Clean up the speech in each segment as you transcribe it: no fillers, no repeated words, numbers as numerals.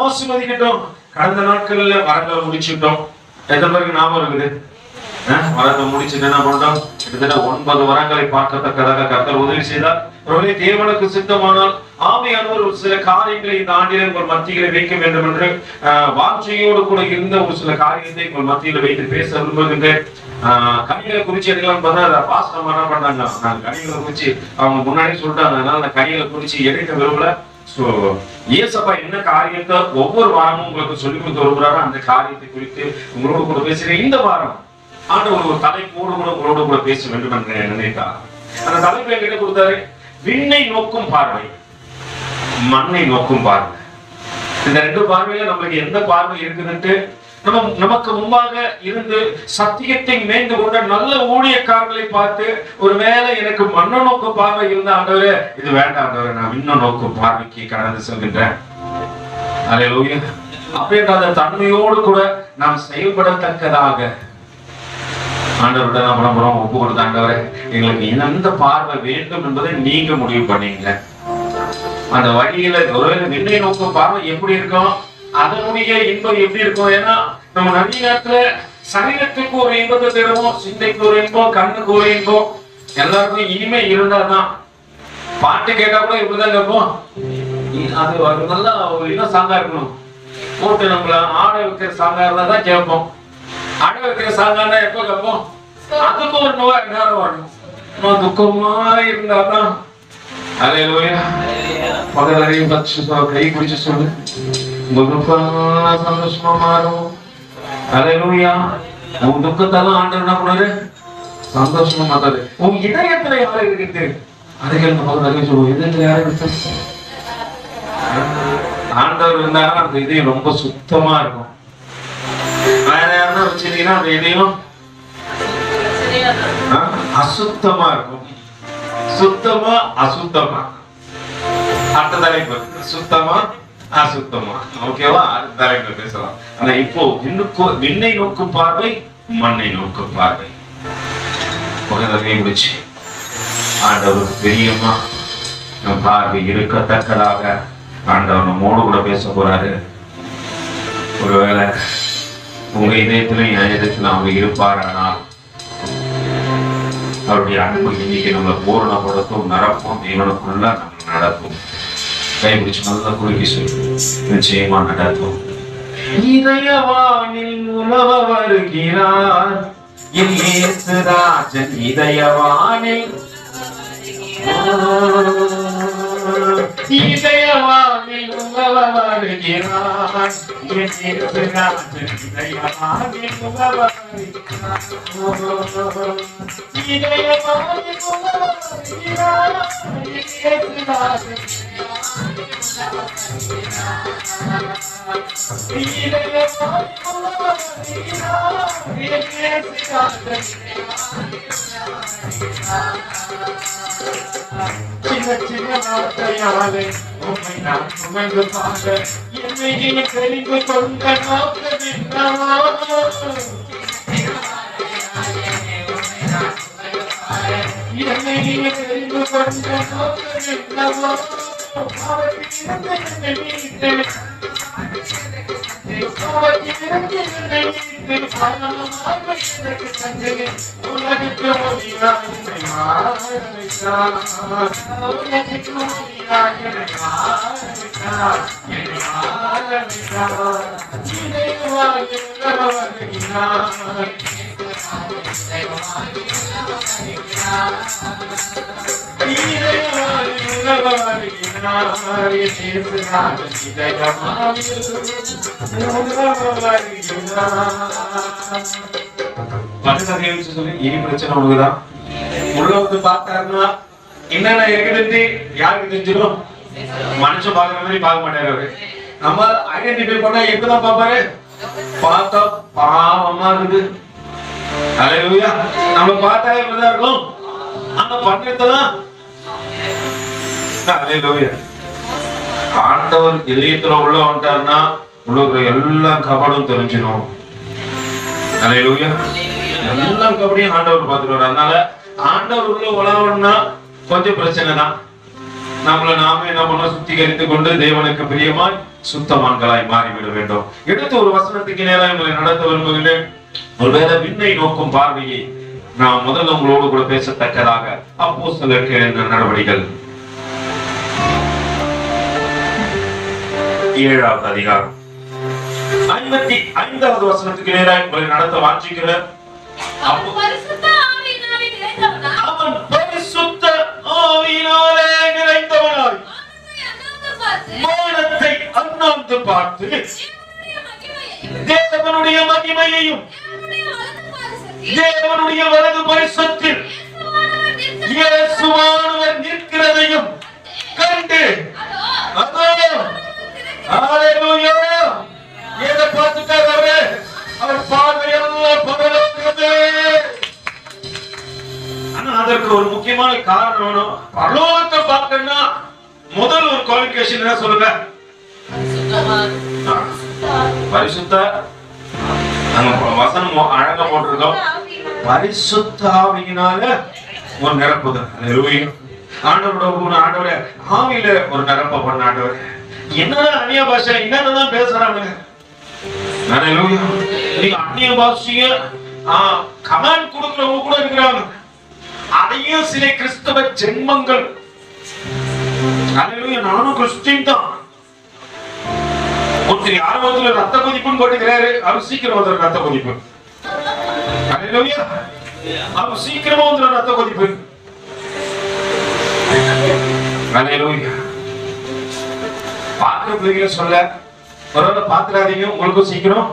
ஆசீர்வதிக்கட்டும். கடந்த நாட்கள்ல வரங்களை முடிச்சுட்டோம். எத்தனை பேருக்கு ஞாபகம் இருக்குது? வரத்தை முடிச்சுட்டு என்ன பண்றோம்? கிட்டத்தட்ட 9 வரங்களை பார்க்கத்தக்கதாக கர்த்தர் உதவி செய்தார். ஒருவேளை தேவனுக்கு சித்தமானால் ஆவியானவர் ஒரு சில காரியங்களை இந்த ஆண்டிலே உங்கள் மத்தியில வைக்க வேண்டும் என்று வாஞ்சையோடு கூட இருந்த ஒரு சில காரியத்தை உங்கள் மத்தியில வைத்து பேச விரும்புகின்றேன். கனிகளை குறிச்சு எடுக்கலாம்னு பார்த்தா பாஸ்டர் என்ன பண்ணாங்க, நான் கனிகளை குறிச்சு அவங்க முன்னாடி சொல்லிட்டாங்க. அதனால நான் கனிகளை குறிச்சு எடுக்க விரும்பல. சோ ஏசப்பா என்ன காரியத்தை ஒவ்வொரு வாரமும் உங்களுக்கு சொல்லிக் கொடுத்து வருகிறாரோ அந்த காரியத்தை குறித்து உங்களோடு கூட பேசுறேன். இந்த வாரம் ஆண்டவர் ஒரு தலைப்போடு கூட உங்களோடு கூட பேச வேண்டும் என்று நினைத்தார். அந்த தலைப்பு என்கிட்ட கொடுத்தாரு, விண்ணை நோக்கும் பார்வை, மண்ணை நோக்கும் பார்வை. இந்த 2 பார்வையில நம்மளுக்கு எந்த பார்வை இருக்குதுன்ட்டு நமக்கு முன்பாக இருந்து சத்தியத்தை மேய்ந்து கொண்ட நல்ல ஊழியக்காரர்களை பார்த்து ஒருவேளை எனக்கு மண்ண நோக்கு பார்வை இருந்த ஆண்டவரே இது வேண்டாம் ஆண்டவரே, நான் விண்ண நோக்கு பார்வைக்கு கடந்து செல்கின்றேன். அல்லேலூயா. அப்படின்ற தன்மையோடு கூட நாம் செயல்படத்தக்கதாக ஆண்டவர்கிட்ட நான் புறம்புறம் ஒப்பு கொடுத்த ஆண்டவரே எங்களுக்கு எந்த பார்வை வேண்டும் என்பதை நீங்க முடிவு பண்ணீங்க. அந்த வழியில ஒருவேளை விண்ணை நோக்கும் பார்வை எப்படி இருக்கும், அதனுடைய இன்பம் எப்படி இருக்கும்? ஏன்னா நம்ம நிறைய நேரத்துல சரீரத்துக்கு ஒரு இன்பத்தை தேடுவோம், சிந்தைக்கு ஒரு இன்பம், கண்ணுக்கு ஒரு இன்பம், எல்லாருக்கும் இனிமே இருந்தாதான். பாட்டு கேட்டா கூட இப்படிதான் கேட்போம். அது நல்லா ஒரு இன்னும் சாங்கா இருக்கணும். போட்டு நம்மள ஆட வைக்கிற சாங்கா இருந்தா தான் கேட்போம். ஆட வைக்கிற சாங்கானா எப்ப கேட்போம்? அதுக்கு ஒரு நேரம் வரணும். துக்கமா இருந்தாதான். அல்லேலூயா. பகலையும் கை பிடிச்சு சொல்லு, சந்தோஷமா மாறும். அல்லேலூயா. உன் துக்கத்தாலும் ஆண்டவர் என்ன பண்ணாரு? சந்தோஷமா மாத்தாரு. உன் இதயத்துல யாரு இருக்குது? அதுக்கு பகல் சொல்லுவோம், இதயத்துல யாரு இருக்கு? ஆண்டவர் இருந்தாலும் அந்த இதயம் ரொம்ப சுத்தமா இருக்கும். வேற யாருன்னா வச்சிருந்தீங்கன்னா அந்த இதயம் அசுத்தமா இருக்கும். சுத்தமா அசுத்தமா. அடுத்த தலைப்பு சுத்தமா அசுத்தமா. ஓகேவா? அடுத்த தலைப்பு பேசலாம். ஆனா இப்போ விண்ணை நோக்கும் பார்வை, மண்ணை நோக்கும் பார்வை. பகலை முடிச்சு ஆண்டவர் பெரியம்மா நம் பார்வை இருக்கத்தக்கதாக ஆண்டவர் நம்மோடு கூட பேச போறாரு. ஒருவேளை உங்க இதயத்திலும் என் இதயத்திலும் அவங்க இருப்பாரானால் அவருடைய அன்பு இன்னைக்கு நம்மளை பூரணப்படுத்தும், நிரப்பும், இவனுக்குள்ள நம்ம நடக்கும். கைபிடிச்சு நல்லா குறுக்கி சொல்லி நிச்சயமா நடக்கும். இதயவானில் உலவ வருகிறார் என் இயேசுராஜன். இதயவானில் இதயவானில் உலவ வருகிறார் என் இயேசுராஜன். இதயவானில் உலவ வருகிறார். இதயவானில் உலவ வருகிறார் என் இயேசுராஜன். சின்ன சின்ன வார்த்தையாலே உண்மை நான் சுமந்து பாட என்னை தெரிந்து கொண்ட நோக்கமென்னவோ. என்னை தெரிந்து கொண்ட நோக்கமென்னவோ. உலகுக்கு இனி பிரச்சனை உனக்குதான். உள்ள வந்து பார்த்தாருன்னா என்னென்ன இருக்குதுன்னு யாருக்கு தெரிஞ்சிடும்? மனுஷன் பாக்குற மாதிரி பார்க்க மாட்டாரு. நம்ம ஐடென்டிஃபை பண்ணா எப்பதான் பார்ப்பாரு? பார்த்தா பாவமா இருக்குது. அல்லேலூயா. நம்ம பார்த்தா எப்படிதான் இருக்கும்? ஆனா பண்றதுதான். அல்லேலூயா. ஆண்டவர் இதயத்துல உள்ள வந்துட்டாருன்னா உங்களுக்கு எல்லா கபடும் தெரிஞ்சிடும். அல்லேலூயா. எல்லா கபடியும் ஆண்டவர் பார்த்துட்டு வர்றாரு. அதனால ஆண்டவர் உள்ள உலகம்னா கொஞ்சம் பிரச்சனை தான். நம்மள நாமே என்ன பண்ண சுத்திகரித்துக் கொண்டு தேவனுக்கு பிரியமாய் சுத்தமான்களாய் மாறிவிட வேண்டும். எடுத்து ஒரு வசனத்துக்கு நேராக உங்களை நடத்த விரும்புகிறேன். ஒருவேளை விண்ணை நோக்கும் பார்வையை நான் முதல்ல உங்களோடு கூட பேசத்தக்கதாக அப்போஸ்தலருக்கு எழுதின நடவடிக்கைகள் 7வது அதிகாரம் 55வது வசனத்துக்கு நேராக உங்களை நடத்த வாஞ்சிக்கிறேன். அவன் பரிசுத்த ஆவியினாலே நிறைந்தவனாய் வானத்தை அண்ணாந்து பார்த்து தேவனுடைய மகிமையையும் தேவனுடைய வலது பரிசுத்தில் இயேசுவானவர் நிற்கிறதையும் கண்டு ஹல்லேலூயா எதை பார்த்துட்டாரு? அவர் பார்வையெல்லாம் பரலோகத்திலே. ஆனா அதற்கு ஒரு முக்கியமான காரணம் வேணும். பரலோகத்தை பார்க்கணும்னா முதல் ஒரு குவாலிஃபிகேஷன் என்ன சொல்லுங்க? பரிசுத்த. வசனம் அழகா போட்டிருக்கோம். பரிசுத்த ஆவியினால ஒரு நிரப்புதல். ஹல்லேலூயா. ஆண்டவரோட ஆவியில ஒரு நிரப்ப பண்ண ஆண்டவர். என்னதான் அந்நிய பாஷை என்னதான் பேசுறாங்க? ஹல்லேலூயா. நீங்க அந்நிய பாஷைய கமாண்ட் கொடுக்கிறவங்க கூட இருக்கிறாங்க. அதையும் சில கிறிஸ்தவ ஜென்மங்கள். ஹல்லேலூயா. நானும் கிறிஸ்டியன் தான். ஒருத்தர் ஆர்வத்துல ரத்த கொதிப்புன்னு போட்டுக்கிறாரு. அவர் சீக்கிரம் வந்துடும் ரத்த கொதிப்பு. ஹல்லேலூயா. அவர் சீக்கிரமா வந்துடும் ரத்த கொதிப்பு. ஹல்லேலூயா. பாக்குற பிள்ளைகளை சொல்ல ஒருவேளை பாத்துறாதீங்க. உங்களுக்கும் சீக்கிரம்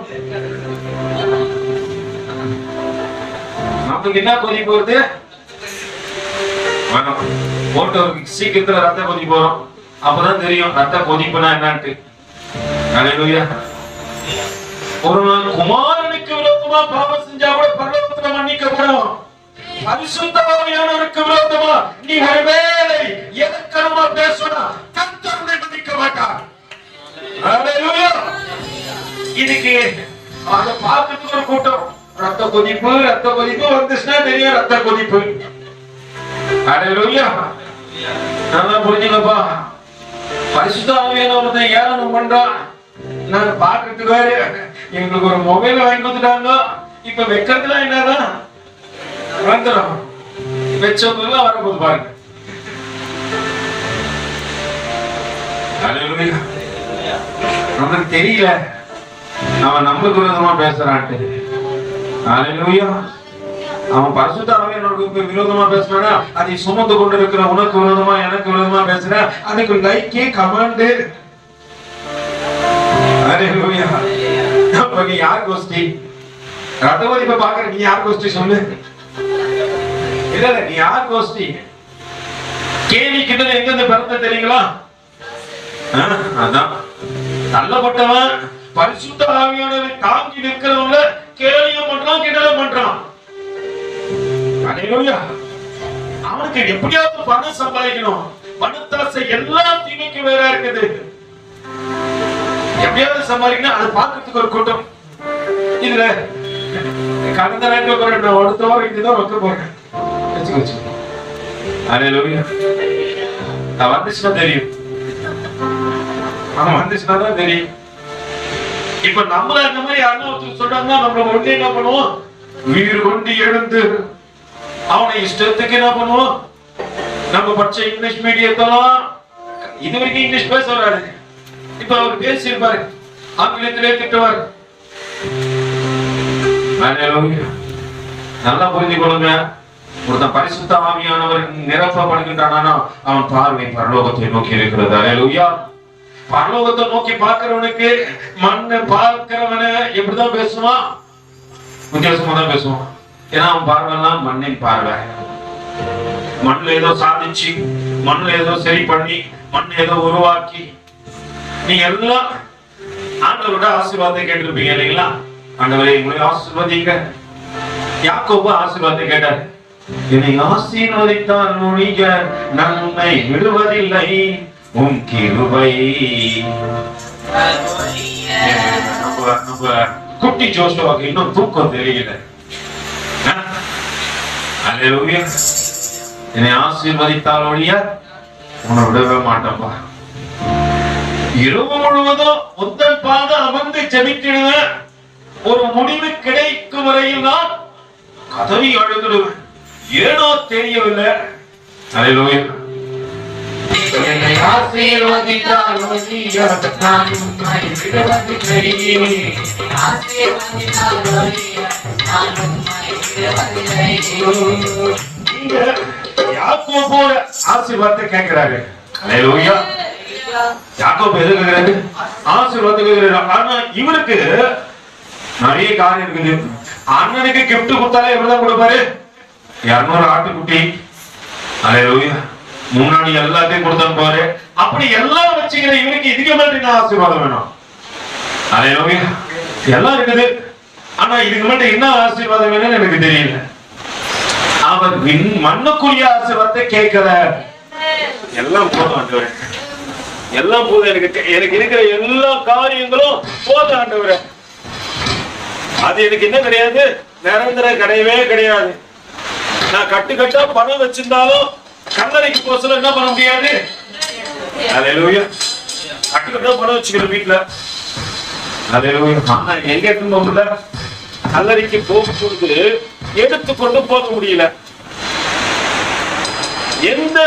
நமக்கு என்ன கொதிப்பு வருது? போட்டு சீக்கிரத்துல ரத்த கொதிப்பு வரும். அப்பதான் தெரியும் ரத்த கொதிப்புனா என்னன்ட்டு. ஹல்லேலூயா. ஒரு நாள் குமாரனுக்கு விரோதமா பாவம் செஞ்சா கூட பரலோகத்துல மன்னிக்கப்படும். பரிசுத்த ஆவியானவருக்கு விரோதமா நீ ஒருவேளை எதற்கனமா பேசணும் கர்த்தருடைய மன்னிக்க மாட்டார். ஹல்லேலூயா. இதுக்கு அத பார்த்துட்டு ஒரு கூட்டம் ரத்த கொதிப்பு வந்துச்சுன்னா தெரியும் ரத்த கொதிப்பு. ஹல்லேலூயா. நல்லா புரிஞ்சுக்கப்பா. பரிசுத்த ஆவியானவர் ஏளனம் பண்றான். நாங்க பாக்குறதுக்கு எங்களுக்கு ஒரு மொபைல் வாங்கி கொடுத்துட்டாங்க. இப்ப வைக்கிறதுலாம் என்னதான் வந்துடும். வச்சவங்க வரப்போது பாருங்க. நமக்கு தெரியல அவன் நம்மளுக்கு விரோதமா பேசுறான்ட்டு. ஹல்லேலூயா. அவன் பரிசுத்த ஆவியானவருக்கு விரோதமா பேசுறானா அதை சுமந்து கொண்டு இருக்கிற உனக்கு விரோதமா எனக்கு விரோதமா பேசுற அதுக்கு லைக்கே கமாண்டு. ஹல்லேலூயா. அப்ப நீ யார் கோஷ்டி? ரத்தவதி இப்ப பாக்குற நீ யார் கோஷ்டி சொல்லு? இல்ல நீ யார் கோஷ்டி? கேலி கிட்ட எங்க பிறந்த தெரியுங்களா? அதான் தள்ளப்பட்டவன் பரிசுத்த ஆவியானவரை தாங்கி நிற்கிறவங்கள கேலியும் பண்றான் கிண்டலும் பண்றான். ஹல்லேலூயா. அவனுக்கு எப்படியாவது பணம் சம்பாதிக்கணும். பணத்தாசை எல்லா தீமைக்கு வேற இருக்குது. எப்படியாவது சம்பாதிக்கணும். அதை பார்க்கறதுக்கு ஒரு கூட்டம். இதுல கடந்த நேரத்தில் போறேன் அடுத்த வாரம் இதுதான் வைக்க போறேன். ஹல்லேலூயா. நான் வந்துச்சுன்னா தெரியும். அவன் வந்துச்சுன்னா தான் தெரியும். இப்ப நம்மள இந்த மாதிரி யாருன்னா ஒருத்தர் சொல்றாங்கன்னா நம்மள ஒண்ணு என்ன பண்ணுவோம்? வீடு கொண்டு எழுந்து அவனை இஷ்டத்துக்கு என்ன பண்ணுவோம்? நம்ம படிச்ச இங்கிலீஷ் மீடியத்தெல்லாம் இது வரைக்கும் இங்கிலீஷ் பேச வராது. இப்ப அவர் பேசியிருப்பாரு ஆங்கிலத்திலே திட்டுவார். நல்லா புரிஞ்சு கொள்ளுங்க. ஒருத்தன் பரிசுத்த ஆவியானவர் நிரப்பப்படுகின்றானா அவன் பார்வை பரலோகத்தை நோக்கி இருக்கிறது. ஹல்லேலூயா. பரலோகத்தை நோக்கி பார்க்கிறவனுக்கு மண்ணை பார்க்கிறவன எப்படிதான் பேசுவான்? வித்தியாசமா தான் பேசுவான். ஏன்னா அவன் பார்வைலாம் மண்ணின் பார்வை. மண்ணில் ஏதோ சாதிச்சு மண்ணில் ஏதோ சரி பண்ணி மண் ஏதோ உருவாக்கி நீங்க எல்லாம் ஆண்டவரோட ஆசீர்வாதத்தை கேட்டிருப்பீங்க இல்லைங்களா? ஆண்டவரே உங்களை ஆசீர்வதிங்க. யாக்கோபு ஆசீர்வாதத்தை கேட்டார். என்னை ஆசீர்வதித்தால் ஒழிய நன்மை விடுவதில்லை உம் கிருபை. நம்ம குட்டி ஜோஷுவாக்கு இன்னும் தூக்கம் தெரியல. ஹல்லேலூயா. என்னை ஆசீர்வதித்தால் ஒழிய உன்னை விடவே மாட்டேன்ப்பா. இரவு முழுவதும் உத்தன் பாத அமர்ந்து ஜெபித்திடுவேன். ஒரு முடிவு கிடைக்கும் வரையில் நான் கதறி அழுதுடுவேன். ஏனோ தெரியவில்லை. அல்லேலூயா. என்னை ஆசீர்வதித்தார் நான் உம்மை விடுவதில்லை. ஆசீர்வதித்தார் நான் உம்மை விடுவதில்லை. யாக்கோபோட ஆசீர்வாதத்தை கேட்கிறாரு. அல்லேலூயா. யாக்கோபு எது கேட்கிறாரு? ஆசீர்வாதத்தை கேட்கிறாரு. ஆனா இவருக்கு நிறைய காரியம் இருக்குது. அண்ணனுக்கு கிஃப்ட் கொடுத்தாலே எவ்வளவுதான் கொடுப்பாரு? 200 ஆட்டுக்குட்டி. அல்லேலூயா. முன்னாடி எல்லாத்தையும் கொடுத்தான்னு பாரு. அப்படி எல்லாம் வச்சுக்கிற இவருக்கு இதுக்கு மேல என்ன ஆசீர்வாதம் வேணும்? அல்லேலூயா. எல்லாம் இருக்குது. ஆனா இதுக்கு மேல என்ன ஆசீர்வாதம் வேணும்னு எனக்கு தெரியல. அவர் மண்ணுக்குரிய ஆசீர்வாதத்தை கேட்கல. எல்லாம் போதும் ஆண்டவரே, எல்லாம் போதும். எனக்கு இருக்கிற எல்லா காரியங்களும் போதும் ஆண்டவரே. அது எனக்கு என்ன கிடையாது? நிரந்தர கிடையவே கிடையாது. நான் கட்டுக்கட்டா பணம் வச்சிருந்தாலும் கல்லறைக்கு போக சொல்ல என்ன பண்ண முடியாது. அல்லேலூயா. கட்டுக்கட்டா பணம் வச்சுக்கிற வீட்டுல. அல்லேலூயா. ஆனா எங்க எடுத்து போக முடியல. கல்லறைக்கு போகும்போது எடுத்துக்கொண்டு போக முடியல. எந்த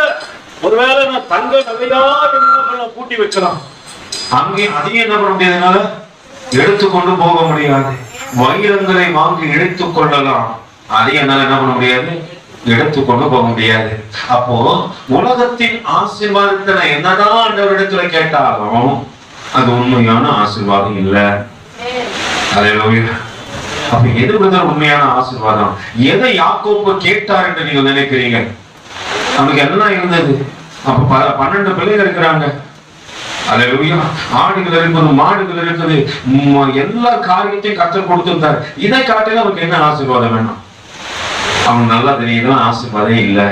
ஒருவேளை நான் தங்க நகையா பூட்டி வச்சலாம், அங்கே அதையும் என்ன பண்ண முடியாதுனால எடுத்துக்கொண்டு போக முடியாது. வைரங்களை வாங்கி எடுத்துக் கொள்ளலாம், அதையும் என்னால என்ன பண்ண முடியாது, எடுத்துக்கொண்டு போக முடியாது. அப்போ உலகத்தின் ஆசீர்வாதத்தை நான் என்னதான் ஆண்டவரிடத்துல கேட்டாலும் அது உண்மையான ஆசீர்வாதம் இல்லை. அல்லேலூயா. அப்ப எது உண்மையான ஆசீர்வாதம்? எதை யாக்கோபு கேட்டார் என்று நீங்க நினைக்கிறீங்க? அவனுக்கு எல்லாம் இருந்தது. அப்ப 12 பிள்ளைகள் இருக்கிறாங்க. அல்லேலூயா. ஆடுகள் இருக்குது, மாடுகள் இருக்குது, எல்லா காரியத்தையும் கர்த்தர் கொடுத்திருந்தார். இதை காட்டில அவனுக்கு என்ன ஆசீர்வாதம் வேணும்? அவன் நல்லா தெரியுது ஆசீர்வாதம் இல்லை.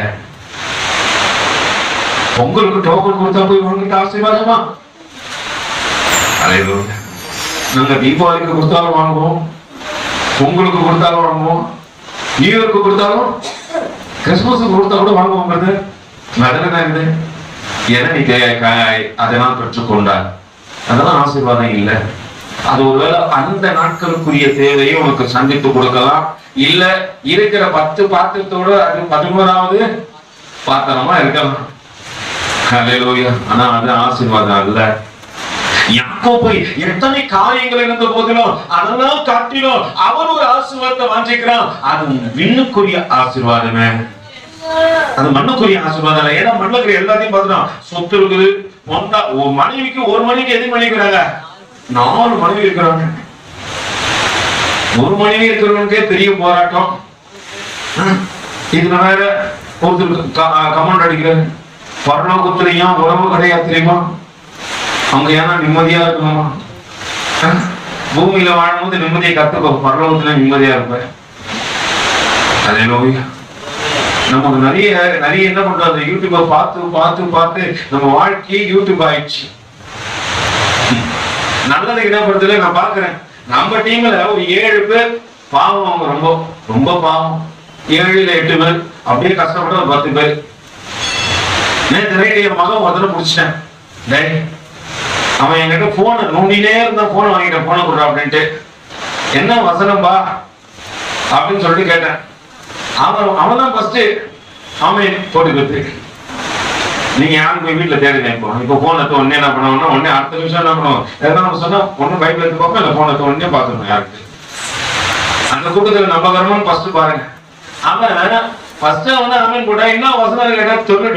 பொங்கலுக்கு டோக்கன் கொடுத்தா போய் உனக்கு ஆசீர்வாதமா? அல்லேலூயா. நாங்க தீபாவளிக்கு கொடுத்தாலும் வாங்குவோம், பொங்கலுக்கு கொடுத்தாலும் வாங்குவோம், நியூ இயர்க்கு கொடுத்தாலும், கிறிஸ்துமஸுக்கு கொடுத்தா கூட வாங்குவோங்கிறது அதெல்லாம் இருக்குது. ஏன்னா நீ அதெல்லாம் பெற்றுக்கொண்டார், அதெல்லாம் ஆசீர்வாதம் இல்லை. அது ஒருவேளை அந்த நாட்களுக்குரிய தேவையை உனக்கு சந்தித்து கொடுக்கலாம். இல்ல இருக்கிற 10 பாத்திரத்தோட அது 11வது பாத்திரமா இருக்கலாம். அல்லேலூயா. ஆனா அது ஆசீர்வாதம் அல்ல. யாக்கோபு எத்தனை காரியங்கள் இருந்த போதிலும் அதெல்லாம் காட்டிலும் அவர் ஒரு ஆசீர்வாதத்தை வாஞ்சிக்கிறான். அது விண்ணுக்குரிய ஆசீர்வாதமே, அது மண்ணுக்குரிய ஆசீர்வாதம் இல்லை. ஏன்னா மண்ணுல இருக்கிற எல்லாத்தையும் பார்த்துட்டோம். சொத்து இருக்குது, ஒரு மனைவிக்கு ஒரு மணிக்கு எது மணிக்கிறாங்க, 4 மனைவி இருக்கிறாங்க. ஒரு மனைவி இருக்கிறவனுக்கே பெரிய போராட்டம். இதுல வேற ஒருத்தர் கமெண்ட் அடிக்கிறாரு, பரலோகத்திலையும் உறவு கிடையாது தெரியுமா, அவங்க ஏன்னா நிம்மதியா இருக்கணுமா? பூமியில வாழும்போது நிம்மதியை கத்துக்கோ, பரலோகத்துல நிம்மதியா இருப்ப. அல்லேலூயா. நமக்கு நிறைய என்ன பண்றோம், யூடியூபை பார்த்து நம்ம வாழ்க்கையே யூடியூப் ஆயிடுச்சு. நல்லதுக்கு என்ன பண்றது, நான் பாக்குறேன் நம்ம டீம்ல ஒரு 7 பேர் பாவம், அவங்க ரொம்ப ரொம்ப பாவம். 7 இல்ல 8 பேர் அப்படியே கஷ்டப்பட்டு ஒரு 10 பேர். நேற்று நைட்டு என் மகன் முதல்ல முடிச்சிட்டேன். அவன் என்கிட்ட போன நோண்டினே இருந்தா, போன வாங்கிட்டேன், போன கொடுறா அப்படின்ட்டு. என்ன வசனம்பா அப்படின்னு சொல்லிட்டு கேட்டேன். அவன் தான் ஃபர்ஸ்ட் அவன் போட்டுக்கிறது. நீங்க யாரும் போய் வீட்டுல தேடுங்க. இப்போ போன் எடுத்து உடனே என்ன பண்ணுவோம்னா, உடனே அடுத்த நிமிஷம் என்ன பண்ணுவோம், எதாவது நம்ம சொன்னா ஒன்னும் பைபிள் எடுத்து பார்ப்போம், இல்லை போன் எடுத்து உடனே பார்த்துக்கணும். யாருக்கு அந்த கூட்டத்தில் நம்பகரமான ஃபர்ஸ்ட் பாருங்க. அவன் ஃபர்ஸ்ட் அவன் அவன் போட்டா என்ன வசனம் கேட்டா சொல்லு.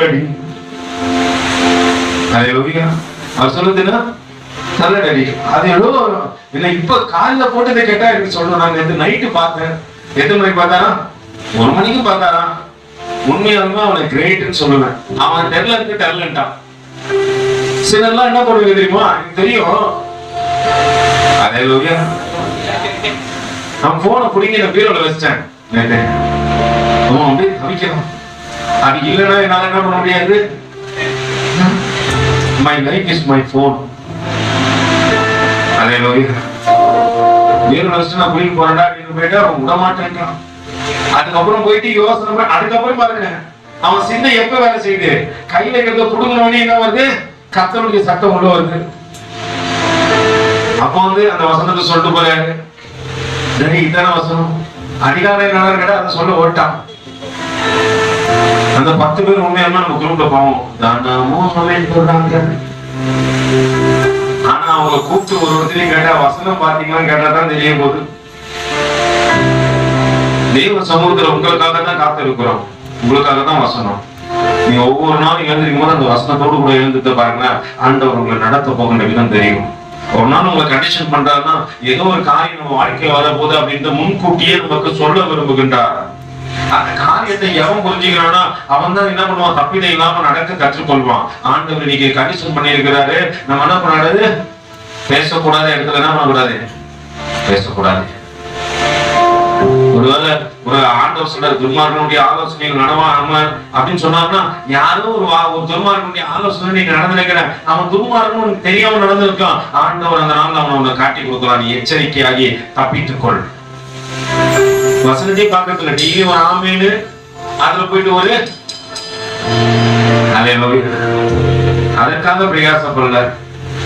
அல்லேலூயா. அவர் சொல்லுதுன்னா சொல்லடி. அது எவ்வளோ இல்லை. இப்ப காலையில போட்டு இதை கேட்டா எனக்கு சொல்லணும். நான் நேற்று நைட்டு பார்த்தேன். எத்தனை மணிக்கு பார்த்தாரா? 1 மணிக்கு பார்த்தாரா? உண்மையாலுமே அவனை கிரேட்னு சொல்லுவேன். அவன் டெர்லன்ட்டான். சிலர்லாம் என்ன பண்ணுவீங்க தெரியுமா, எனக்கு தெரியும். அல்லேலூயா. நான் போனை பிடிங்க பீரோல வச்சிட்டேன் நேற்று. அப்படியே தவிக்கிறோம். அது இல்லைன்னா என்னால என்ன பண்ண முடியாது. My life is my phone. அல்லேலூயா. பீரோல வச்சுட்டு நான் குளிக்க போறேன்டா அப்படின்னு போயிட்டு அவன் விட மாட்டேன்றான். அதுக்கப்புறம் போயிட்டு யோசனை, அதுக்கப்புறம் பாருங்க அவன் சிந்தை எப்ப வேலை செய்யுது? கையில இருக்கிறத புடுங்கினவனே என்ன வருது? கர்த்தருடைய சத்தம் உள்ள வருது. அப்போ அந்த வசனத்தை சொல்லிட்டு போறாரு. சரி, இதான வசனம். அதிகாரம் என்ன கேட்டா அதை சொல்ல ஓட்டான். அந்த 10 பேர் உண்மையாலுமே நம்ம குரூப்ல போவோம். தானமும் சொல்றாங்க. ஆனா அவங்க கூப்பிட்டு ஒரு இடத்துலயும் கேட்டா வசனம் பாத்தீங்கன்னா கேட்டாதான் தெரிய போகுது. தெய்வ சமூகத்துல உங்களுக்காக தான் காத்து இருக்கிறோம். உங்களுக்காக தான் வசனம். நீங்க ஒவ்வொரு நாளும் எழுந்திருக்கும் போது அந்த வசனத்தோடு கூட எழுந்துட்டு பாருங்க, ஆண்டவர் உங்களை நடத்த போகின்ற விதம் தெரியும். ஒரு நாள் உங்களை கண்டிஷன் பண்றாருன்னா ஏதோ ஒரு காரியம் நம்ம வாழ்க்கையில வரப்போகுது அப்படின்னு முன்கூட்டியே நமக்கு சொல்ல விரும்புகின்றார். அந்த காரியத்தை எவன் புரிஞ்சுக்கிறானா அவன் தான் என்ன பண்ணுவான்? தப்பிதை இல்லாம நடக்க கற்றுக்கொள்வான். ஆண்டவர் இன்னைக்கு கண்டிஷன் பண்ணி இருக்கிறாரு. நம்ம என்ன பண்ணாரு? பேசக்கூடாத இடத்துல என்ன பண்ணக்கூடாது? பேசக்கூடாது. ஒருவேளை ஒரு ஆண்டவர் சொல்ற துர்மார்கனுடைய ஆலோசனைகள் நடவாம அப்படின்னு சொன்னாருன்னா, யாரும் ஒரு துர்மார்கனுடைய ஆலோசனை நீங்க நடந்திருக்கிற அவன் துர்மார்கன் தெரியாம நடந்திருக்கான். ஆண்டவர் அந்த நாள் அவன் உன்னை காட்டி கொடுக்குறான். நீ எச்சரிக்கையாகி தப்பித்துக்கொள். வசனத்தை பார்க்கறதுல டெய்லி ஒரு ஆமேனு அதுல போயிட்டு ஒரு அதற்காக பிரயாசப்படல.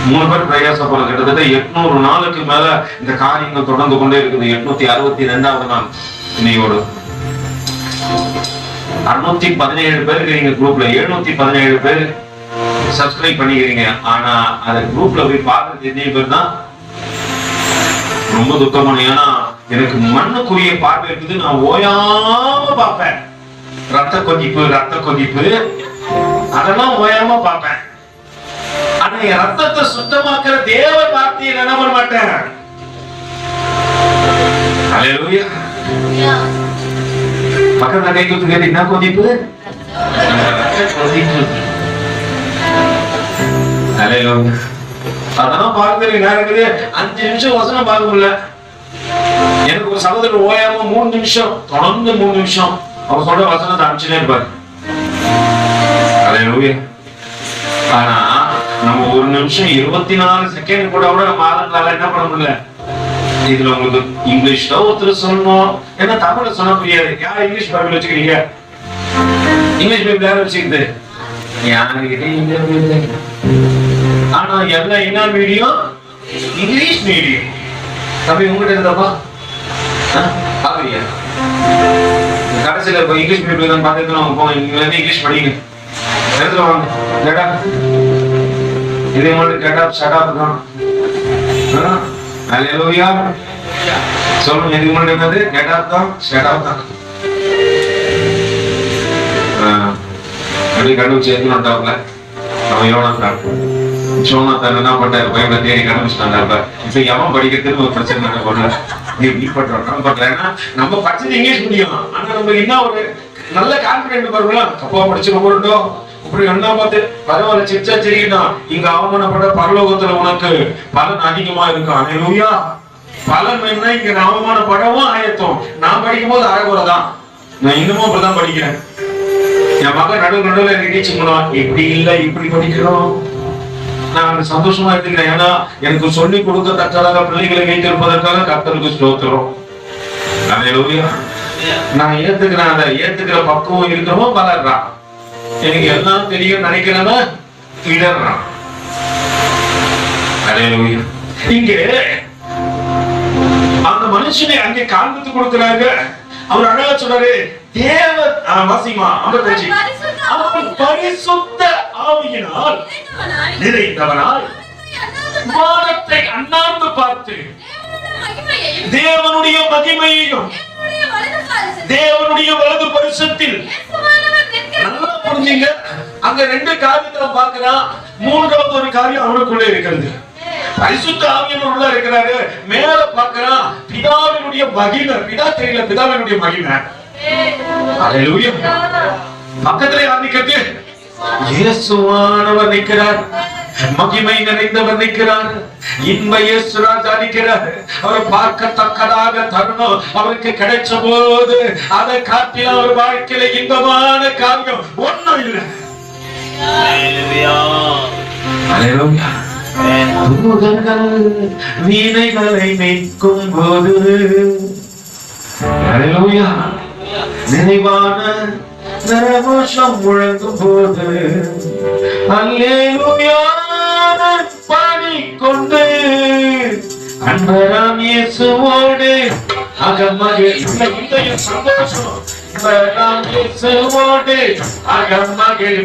3 பேர் பிரயாசப்படல. கிட்டத்தட்ட 800 நாளுக்கு மேல இந்த காரியங்கள் தொடர்ந்து கொண்டே இருக்குது. 862வது நாள் இன்னையோடு 617 பேருக்கு நீங்க குரூப்ல 717 பேர் சப்ஸ்கிரைப் பண்ணிக்கிறீங்க. ஆனா அந்த குரூப்ல போய் பார்க்கறது எத்தனை பேர் தான்? ரொம்ப துக்கமான. ஏன்னா எனக்கு மண்ணுக்குரிய பார்வை இருக்குது. நான் ஓயாம பார்ப்பேன். ரத்த கொதிப்பு அதெல்லாம் ஓயாம பார்ப்பேன். ஆனா என் ரத்தத்தை சுத்தமாக்குற தேவ வார்த்தையை என்ன பண்ண மாட்டேன். ஹல்லேலூயா. பக்கத்துல கை குத்து கேட்டு என்ன கொதிப்பு? ஹல்லேலூயா. அதெல்லாம் பார்க்கறது நேரம் இருக்குது. 5 நிமிஷம் வசனம் பார்க்க முடியல. எனக்கு ஒரு சகோதரர் ஓயாம 3 நிமிஷம் தொடர்ந்து 3 நிமிஷம் அவர் சொல்ற வசனத்தை அனுப்பிச்சுட்டே இருப்பாரு. ஹல்லேலூயா. ஆனா நம்ம 1 நிமிஷம் 24 செகண்ட் கூட நம்ம ஆளுங்களால என்ன பண்ண முடியல. இதுல உங்களுக்கு இங்கிலீஷ்ல ஒருத்தர் சொல்லணும். ஏன்னா தமிழ்ல சொன்ன புரியாது. யார் இங்கிலீஷ் பைபிள் வச்சுக்கிறீங்க? இங்கிலீஷ் பைபிள் யாரும் வச்சுக்கிது? யாருக்கிட்ட இங்கிலீஷ். ஆனா எல்லாம் என்ன மீடியம்? English medium. தம்பி உங்ககிட்ட இருந்தாப்பா பாக்குறியா? கடைசியில இப்ப இங்கிலீஷ் மீடியம் தான் பார்த்துட்டு போங்க. இங்கிலீஷ் படிங்க. எடுத்துட்டு வாங்க. கேட்டா இதே மாதிரி கேட்டா ஷடாப் தான். ஹல்லேலூயா. சொல்லுங்க. இதுக்கு முன்னாடி என்னது? கேட்டாப் தான், ஷடாப் தான். அப்படி கண்டுபிடிச்சு எடுத்துட்டாப்ல. அவன் யோனாத்தான் என்ன பண்ணாரு? பைபிளை தேடி கண்டுபிடிச்சிட்டாங்க. இப்ப எவன் படிக்கிறதுன்னு ஒரு பிரச்சனை பண்ணல. நம்ம படிச்சது இங்கிலீஷ் மீடியம். ஆனா நம்ம என்ன ஒரு நல்ல கான்பிடென்ட் பாருங்களா? தப்பா படிச்சு போறோம். இப்படி என்ன பார்த்து பரவாயில்ல சிரிச்சா சரிக்கணும். இங்க அவமானப்பட பரலோகத்துல உனக்கு பலன் அதிகமா இருக்கும். ஹல்லேலூயா. பலன் என்ன? இங்க அவமானப்படவும் ஆயத்தம். நான் படிக்கும் போது அரைகுறைதான். நான் இன்னமும் அப்படிதான் படிக்கிறேன். என் மகன் நடுவில் எனக்கு டீச்சிங் பண்ணுவான். இப்படி இல்ல இப்படி படிக்கிறோம். நான் சந்தோஷமா எடுத்துக்கிறேன். ஏன்னா எனக்கு சொல்லி கொடுக்கத்தக்கதாக பிள்ளைகளை வைத்திருப்பதற்காக கர்த்தருக்கு ஸ்தோத்திரம். ஹல்லேலூயா. நான் ஏத்துக்கிறேன். அதை ஏத்துக்கிற பக்குவம் இருக்கிறவன் வளர்றான். எனக்கு எல்லாம் தெரியும் நினைக்கிறவன் இடர்றான். ஹல்லேலூயா. இங்கே அந்த மனுஷனை அங்கே காண்பித்து கொடுக்கிறாங்க. அவர் அழகா சொல்றாரு, தேவ வாசிமா 55 அவர் பரிசுத்த ஆவியினால் நிறைந்தவனாய் வானத்தை அண்ணாந்து பார்த்து தேவனுடைய மகிமையையும் தேவனுடைய வலது பரிசுத்தில் நல்லா புரிஞ்சுங்க. அங்க 2 காரியத்தை பார்க்கிறான். 3வது ஒரு காரியம் அவனுக்குள்ள இருக்கிறது. பரிசுத்த ஆவியானவர் உள்ள இருக்கிறாரு. மேல பார்க்கிறான் பிதாவினுடைய மகிமை. பிதா தெரியல, பிதாவினுடைய மகிமை. ஹல்லேலூயா. பக்கத்துல யார் நிக்கிறது? இயேசுவானவர் நிற்கிறார். மகிமை நிறைந்தவர் நிற்கிறார். இன்ப இயேசு ராஜா நிற்கிறார். அவரை பார்க்கத்தக்கதாக தருணம் அவருக்கு கிடைச்ச போது அதை காட்டில அவர் வாழ்க்கையில இன்பமான காரியம் ஒண்ணும் இல்லை. ஹல்லேலூயா. தூதர்கள் வீணைகளை மீட்கும் போது ஹல்லேலூயா நினைவான நரகோஷம் முழங்கும் போது அல்லேலூயா பாடிக்கொண்டு அன்பராம் இயேசுவோடு அகமகிழ் சந்தோஷம் அன்பராம் இயேசுவோடு அகமகிழ்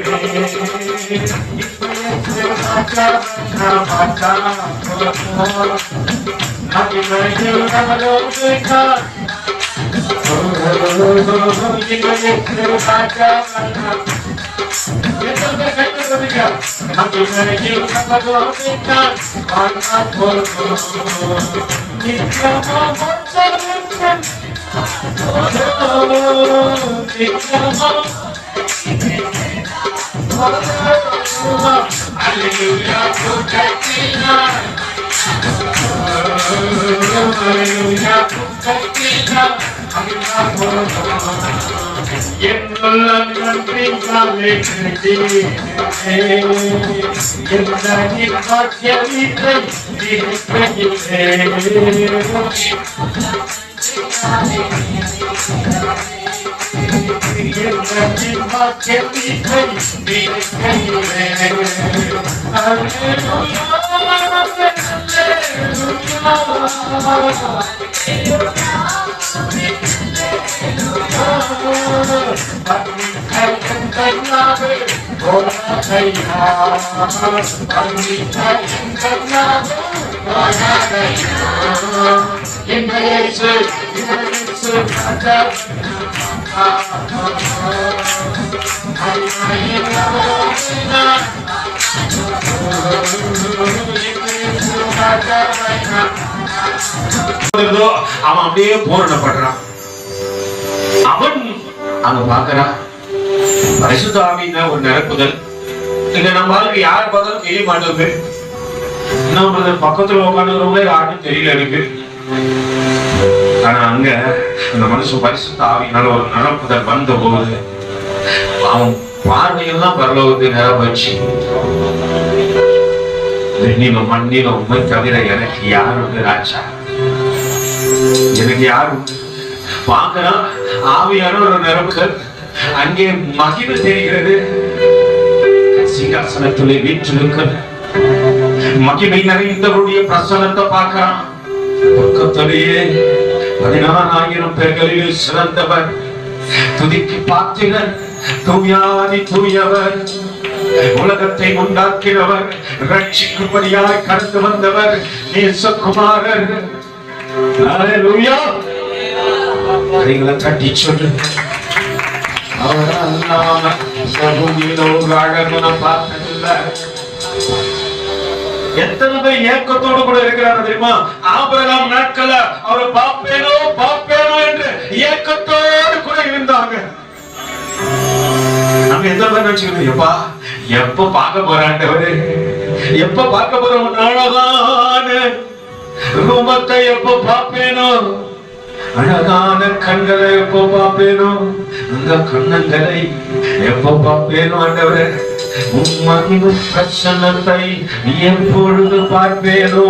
அவன் அப்படியே பூரணப்படுறான். அவன் அங்க பாக்குறான் பரிசுத்த ஆவியில ஒரு நிரப்புதல். இங்க நம்ம யார பார்த்தாலும் தெரிய மாட்டோம். என்ன பக்கத்துல உட்காந்துறவங்களே யாருன்னு தெரியல எனக்கு. ஆனா அங்க அந்த மனுஷன் பரிசுத்த ஆவியினால ஒரு நிரப்புதல் வந்த போது அவன் பார்வையெல்லாம் பரலோகத்தை நிரப்பச்சு. மண்ணில உண்மை தவிர எனக்கு யாரு ராஜா, எனக்கு யாரு பார்க்கிறான். ஆவியான ஒரு நிரப்புதல் அங்கே மகிழ்வு தெரிகிறது. சிங்காசனத்திலே வீற்றிருக்க மகிமை நிறைந்தவருடைய பிரசனத்தை பார்க்கிறான். பக்கத்திலேயே 16,000 பேர்களில் சிறந்தவர், துதிக்கு பாத்திரர், தூயாதி தூயவர், உலகத்தை உண்டாக்கினவர், ரட்சிக்கும்படியாய் கடந்து வந்தவர், நேசகுமாரர். அல்லேலூயா. கைகளை தட்டி சொல்லு. அவரால் நாம சபூமியில ஒரு அழகுன பார்த்ததில்லை. எத்தனை பேர் ஏக்கத்தோடு கூட இருக்கிறார் தெரியுமா? ஆபிரகாம் நாட்கள்ல அவரை பாப்பேனோ பாப்பேனோ என்று ஏக்கத்தோடு கூட இருந்தாங்க. நம்ம எந்த பேர் நினைச்சுக்கணும், எப்பா எப்ப பார்க்க போறாண்டவரு, எப்ப பார்க்க போறோம், அழகான ரூபத்தை எப்ப பாப்பேனோ, அழகான கண்களை எப்ப பாப்பேனோ, அந்த கண்ணங்களை எப்ப பாப்பேனோ ஆண்டவரே, உம்மகிமை பிரசன்னத்தை எப்பொழுது பார்ப்பேனோ.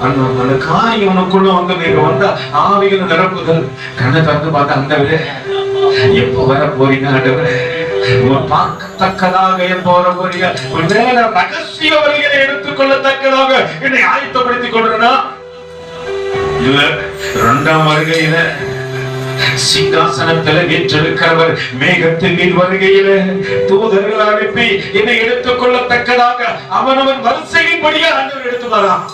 அந்த காரியம் உனக்குள்ள வந்து நீங்க வந்த ஆவிகள் நிரப்புதல் கண்ணை திறந்து பார்த்த ஆண்டவரே எப்ப வர போறீங்க ஆண்டவரே, பார்க்கத்தக்கதாக எப்ப வர போறீங்க, ஒருவேளை ரகசிய வரிகளை எடுத்துக்கொள்ளத்தக்கதாக என்னை ஆயத்தப்படுத்திக் கொள்றா இல்ல. 2ஆம் வருகையில சிங்காசனத்தில் வீற்றிருக்கிறவர் மேகத்தின் மீது வருகையில தூதர்கள் அனுப்பி என்னை எடுத்துக் கொள்ளத்தக்கதாக அவனவன் வரிசையின்படியே ஆண்டவர் எடுத்து வரான்.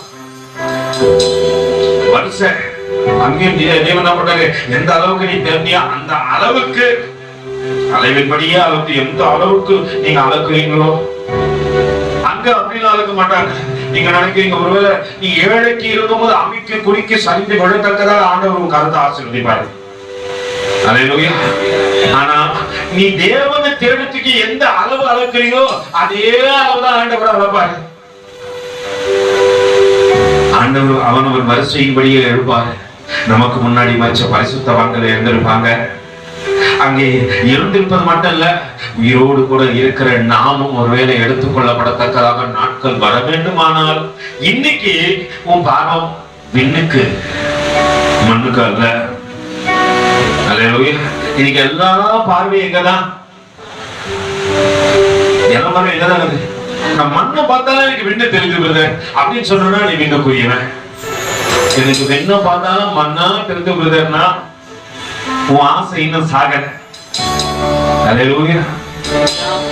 வரிசை அங்கேயும் தேவன் என்ன பண்றாரு, எந்த அளவுக்கு நீ தெரிஞ்சியா அந்த அளவுக்கு அளவின்படியே அளவுக்கு எந்த அளவுக்கு நீங்க அளக்குறீங்களோ அங்க அப்படின்னு அளக்க மாட்டாங்க. நீங்க நினைக்கிறீங்க ஒருவேளை நீ ஏழைக்கு இருக்கும்போது அமைக்க குறிக்க சரிந்து விழத்தக்கதாக ஆண்டவர் கருத்தை ஆசீர்வதிப்பாரு. அல்லேலூயா. ஆனா நீ தேவனை தேடுறதுக்கு எந்த அளவு அளக்குறீங்களோ அதே அளவுதான் ஆண்டவர் அளப்பாரு. ஆண்டவர் அவனவர் வரிசையின்படியே எழுப்பாரு. நமக்கு முன்னாடி மற்ற பரிசுத்தவான்கள் இருந்திருப்பாங்க. அங்கே இருந்திருப்பது மட்டும் இல்ல, உயிரோடு கூட இருக்கிற நாமும் ஒருவேளை எடுத்துக்கொள்ளப்படத்தக்கதாக நாட்கள் வர வேண்டுமானால் இன்னைக்கு உன் பாரம் விண்ணுக்கு மண்ணுக்கு அல்ல. அல்லேலூயா. இன்னைக்கு எல்லா பார்வையும் எங்கதான், எல்லா பார்வையும் எங்கதான் இருக்குது. நான் மண்ணை பார்த்தாலும் எனக்கு விண்ணை தெரிஞ்சுக்கிறது அப்படின்னு சொன்னா நீ விண்ணக்குரியவன். எனக்கு வெண்ண பார்த்தாலும் மண்ணா தெரிந்து விடுறதுன்னா உன் ஆசை இன்னும் சாகல.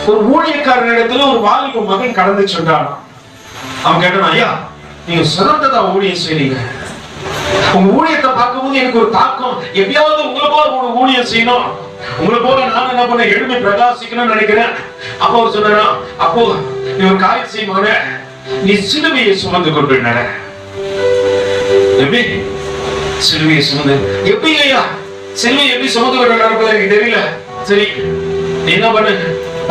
ஒரு ஊழியக்காரன் இடத்துல ஒரு வாலிப மகன் கடந்து சொல்றான். அவன் கேட்டான், ஐயா நீங்க சிறந்ததா ஊழியம் செய்றீங்க, உங்க ஊழியத்தை பார்க்கும்போது எனக்கு ஒரு தாக்கம், எப்படியாவது உங்களை போல ஒரு ஊழியம் செய்யணும், உங்களை போல நான் என்ன பண்ண எழுமை பிரகாசிக்கணும்னு நினைக்கிறேன். அப்போ அவர் சொன்னா, அப்போ நீ ஒரு காரியம் செய்ய, நீ சிலுவையை சுமந்து கொண்டு நட. எப்படி சிலுவையை சுமந்து, எப்படி ஐயா சிலுவையை எப்படி சுமந்து கொண்டு நடப்பது எனக்கு தெரியல. சரி நீ என்ன பண்ணு,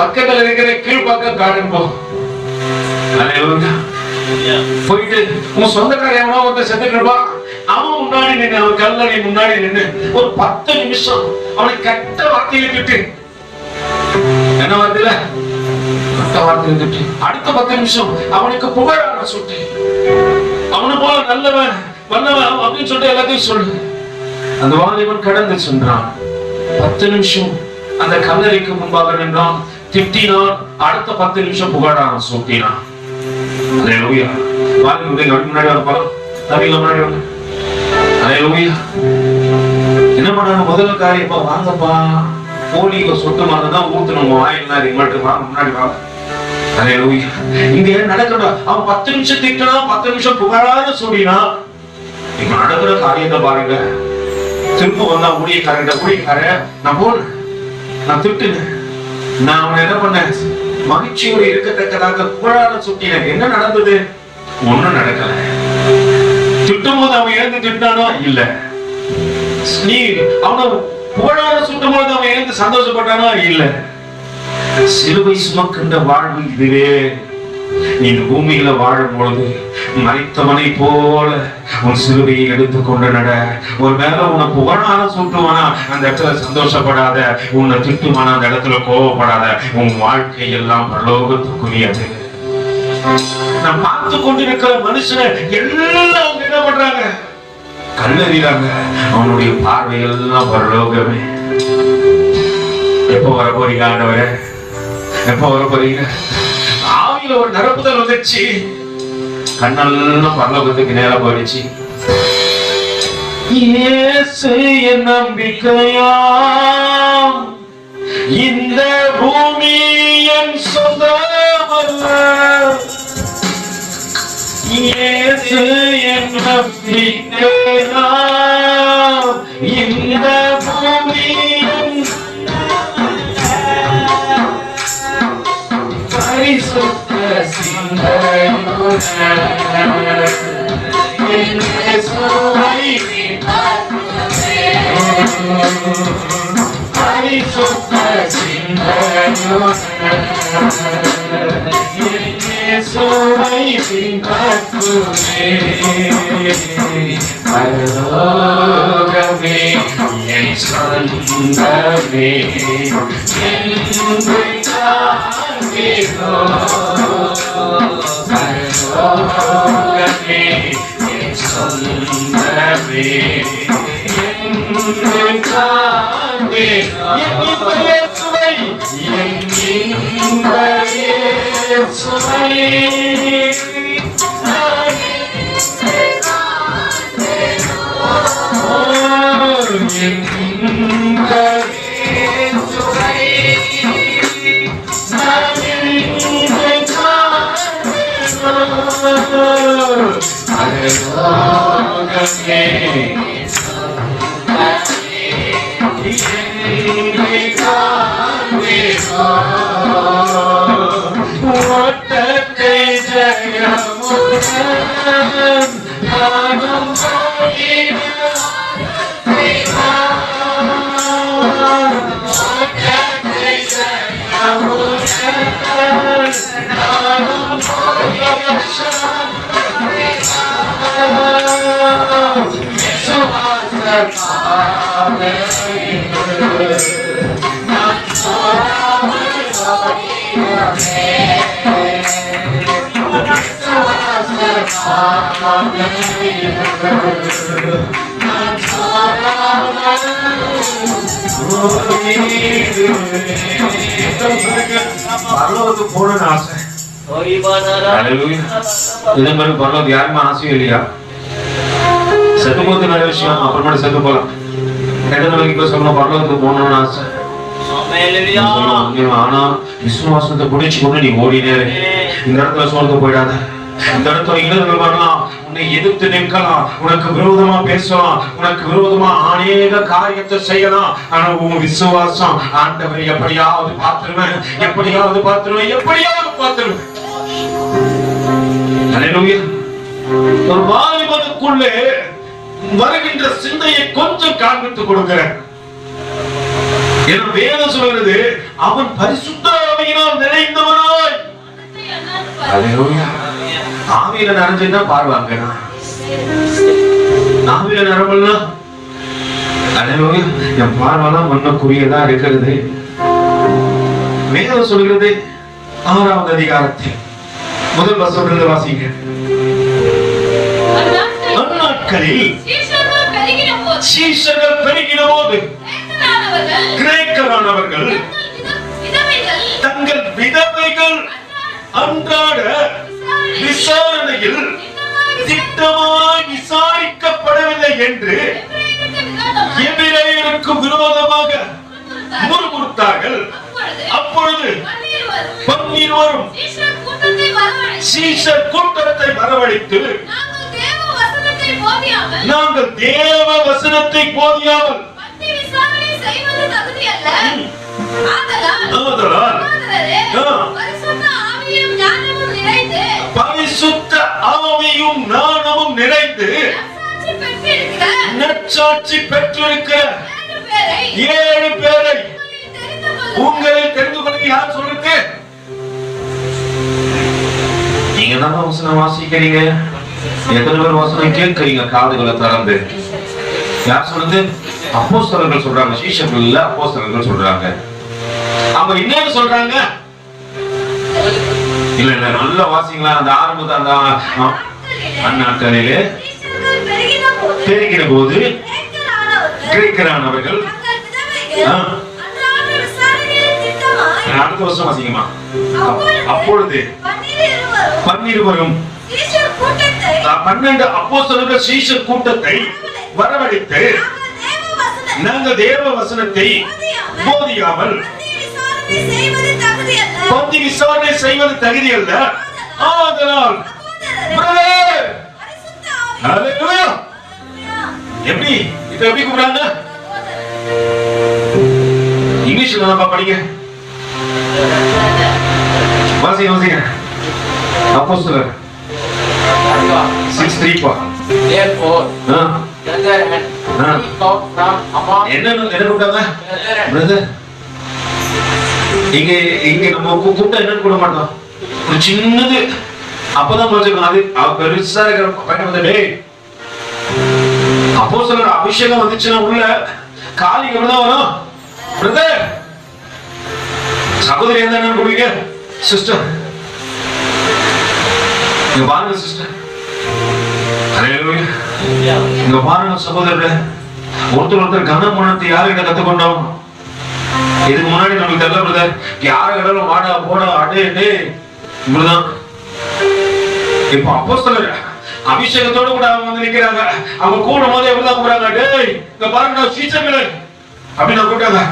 பக்கத்துல இருக்கிற கீழ்பாக்கம் கார்டன் போ, போயிட்டு உன் சொந்தக்காரன் எவனோ ஒருத்தர் செத்துட்டு இருப்பான், அவன் முன்னாடி நின்று, அவன் கல்லறை முன்னாடி நின்று ஒரு 10 நிமிஷம் அவனை கட்ட வார்த்தையில திட்டு. என்ன வார்த்தையில? கட்ட வார்த்தையில திட்டு. அடுத்த 10 நிமிஷம் அவனுக்கு புகழான சுட்டு, அவனை போல நல்லவன் வல்லவன் அப்படின்னு சொல்லிட்டு எல்லாத்தையும் சொல்லு. அந்த வாலிபன் கடந்து சென்றான். 10 நிமிஷம் அந்த கல்லறைக்கு முன்பாக நின்றான், திட்டினான். அடுத்த 10 நிமிஷம் புகழான சூட்டினான். அல்லேலூயா. வாலிபன் முன்னாடி வரப்போம், தவில முன்னாடி வந்து அல்லேலூயா. என்ன பண்ணாங்க? முதல் காரியப்பா, வாங்கப்பா போலி சொட்டு மாதிரி தான் ஊத்தணும் வாயில் மட்டும் வாங்க, முன்னாடி வாங்க. அல்லேலூயா. இங்க நடக்கணும். அவன் 10 நிமிஷம் திட்டினா, 10 நிமிஷம் புகழான சூடினா. இப்ப நடக்கிற காரியத்தை பாருங்க. திரும்ப வந்தா ஊழியக்காரன், நான் போனேன், நான் திட்டுனேன், நான் அவனை என்ன பண்ணேன், மகிழ்ச்சியோடு இருக்கத்தக்கதாக புகழான சுட்டினேன். என்ன நடந்தது? ஒண்ணும் நடக்கல. திட்டும் போது அவன் எழுந்து திட்டானோ இல்ல, நீ அவனை புகழான சுட்டும் போது அவன் எழுந்து சந்தோஷப்பட்டானோ இல்ல. சிலுவை சுமக்கின்ற வாழ்வு இதுவே. நீ இந்த பூமியில வாழும் பொழுது மரித்தவனை போல உன் சிலுவையை எடுத்துக்கொண்டு நட. ஒரு வேலை உன்னை புகழான சூட்டுவானா அந்த இடத்துல சந்தோஷப்படாத, உன்னை திட்டுவானா அந்த இடத்துல கோபப்படாத. உன் வாழ்க்கை எல்லாம் பரலோகத்துக்குரியது. நான் பார்த்து கொண்டிருக்கிற மனுஷனை எல்லாம் என்ன பண்றாங்க? கல்லறிறாங்க. அவனுடைய பார்வை எல்லாம் பரலோகமே. எப்ப வர போறீங்க ஆண்டவரே? எப்ப வர போறீங்க? ஆவியில ஒரு நிரப்புதல் வந்துச்சு, கண்ணெல்லாம் பரலோகத்துக்கு நேரா போயிடுச்சு. இயேசு என் நம்பிக்கையா, இந்த பூமி என் சொந்தமல்ல. இயேசு என் நம்பிக்கையா, இந்த பூமி பரிசுத்த சிந்தையுடன் இயேசுவை பரிசுத்த சிந்தையுடன் இயேசுவை பின்பற்றுவே. பரலோகமே என் சொந்தமே, என்று காண்கிறோ. பரலோகமே என் சொந்தமே, என்று காண்கிறோ. இயேசுவை, ஓட்டத்தை ஜெயமுடன் நானும் பரலோகத்துக்கு போகணும்னு ஆசை. இதே மாதிரி பரலோகம் யாருமே ஆசையும் இல்லையா? செத்து போறது நல்ல விஷயம், அப்புறமேட்டு செத்து போலாம். எத்தனை வரைக்கும் சொல்லணும் பரலோகத்துக்கு போகணும்னு ஆசை. ஆனா விசுவாசத்தை பிடிச்சு கொண்டு நீ ஓடினே இந்த இடத்துல சோர்ந்து போயிடாத. இந்த இடத்துல இடர்கள் வரலாம், உன்னை எதிர்த்து நிற்கலாம், உனக்கு விரோதமா பேசலாம், உனக்கு விரோதமா அநேக காரியத்தை செய்யலாம். ஆனா உன் விசுவாசம் ஆண்டவரை எப்படியாவது பார்த்துருவேன், எப்படியாவது பார்த்துருவேன், எப்படியாவது பார்த்துருவேன். ஒரு வாலிபனுக்குள்ளே வருகின்ற சிந்தையை கொஞ்சம் காண்பித்துக் கொடுக்கிறேன். வேதம் சொல்கிறது அவன் பரிசுத்த ஆவியினால் நிறைந்தவனாய். ஆவியில நிறைஞ்சுன்னா பார்வாங்க, ஆவியில நிரம்பல்னா என் பார்வெல்லாம் மண்ணுக்குரியதா இருக்கிறது. வேதம் சொல்கிறது 6வது அதிகாரத்தில் முதல் வசனத்திலிருந்து வாசிங்க. அந்நாட்களில் சீஷர்கள் பெருகின போது கிரேக்கரானவர்கள் தங்கள் விதவைகள் அன்றாட விசாரணையில் திட்டமாய் விசாரிக்கப்படவில்லை என்று எபிரேயருக்கு விரோதமாக முறுமுறுத்தார்கள். அப்பொழுது பன்னிருவரும் சீஷர் கூட்டத்தை வரவழைத்து, நாங்கள் தேவ வசனத்தை போதியாமல் பரிசுத்த ஆவியும் ஞானமும் நிறைந்து நற்சாட்சி பெற்றிருக்கிற 7 பேரை உங்களை தெரிந்து கொள்ள யார் சொல்லுங்க? நீங்க தான் வசனம் வாசிக்கிறீங்க. எத்தனை பேர் வசனம் கேட்கிறீங்க காதுகளை திறந்து? யார் சொல்றது? அப்போஸ்தலர்கள் சொல்றாங்க, சீஷர்கள் இல்ல, அப்போஸ்தலர்கள் சொல்றாங்க. அவங்க என்ன சொல்றாங்க? இல்ல இல்ல நல்ல வாசிங்களா. அந்த ஆரம்பத்தை அந்த அந்நாட்களிலே பெருகிற போது கிரேக்கரானவர்கள் அடுத்த வருஷம் வாசிங்கம்மா. அப்பொழுது 12 12 அப்போஸ்தலர்கள் சீஷர் கூட்டத்தை வரவழைத்து, நாங்கள் தேவ வசனத்தை போதியாமல் பந்தி விசாரணை செய்வது தகுதி அல்ல. ஆதலால் எப்படி இது எப்படி கூப்பிடுறாங்க? இங்கிலீஷ்ல நம்ம படிங்க. வாசிங்க வாசிங்க. அப்போஸ்தலர் 6:3. Therefore, என்ன கூப்பிட்டாங்க? பிரதர் இங்க இங்க நம்ம கூப்பிட்டா என்னன்னு கூட மாட்டோம், ஒரு சின்னது அப்பதான் புரிஞ்சுக்கணும். அது பெருசா இருக்கிற பையன் வந்து, டேய் அப்போஸ்தலர் அபிஷேகம் வந்துச்சுன்னா உள்ள காலி எப்படிதான் வரும்? பிரதர் சகோதரி என்ன கூப்பிடுவீங்க? சிஸ்டர் இங்க பாருங்க சிஸ்டர், இங்க பாருங்க சகோதரர். ஒருத்தர் கனமனத்தை யாருக்கிட்ட கத்துக்கொண்டோம்? இதுக்கு முன்னாடி நமக்கு தெரியல பிரதர். யாரு கடலும் வாடா போடா அடே இப்படிதான். இப்ப அப்போஸ்தலர் அபிஷேகத்தோட கூட அவங்க வந்து நிக்கிறாங்க. அவங்க கூடும் போது எப்படிதான் கூப்பிடுறாங்க? டேய் இங்க பாருங்க சீச்சர்களே அப்படின்னு கூப்பிட்டாங்க.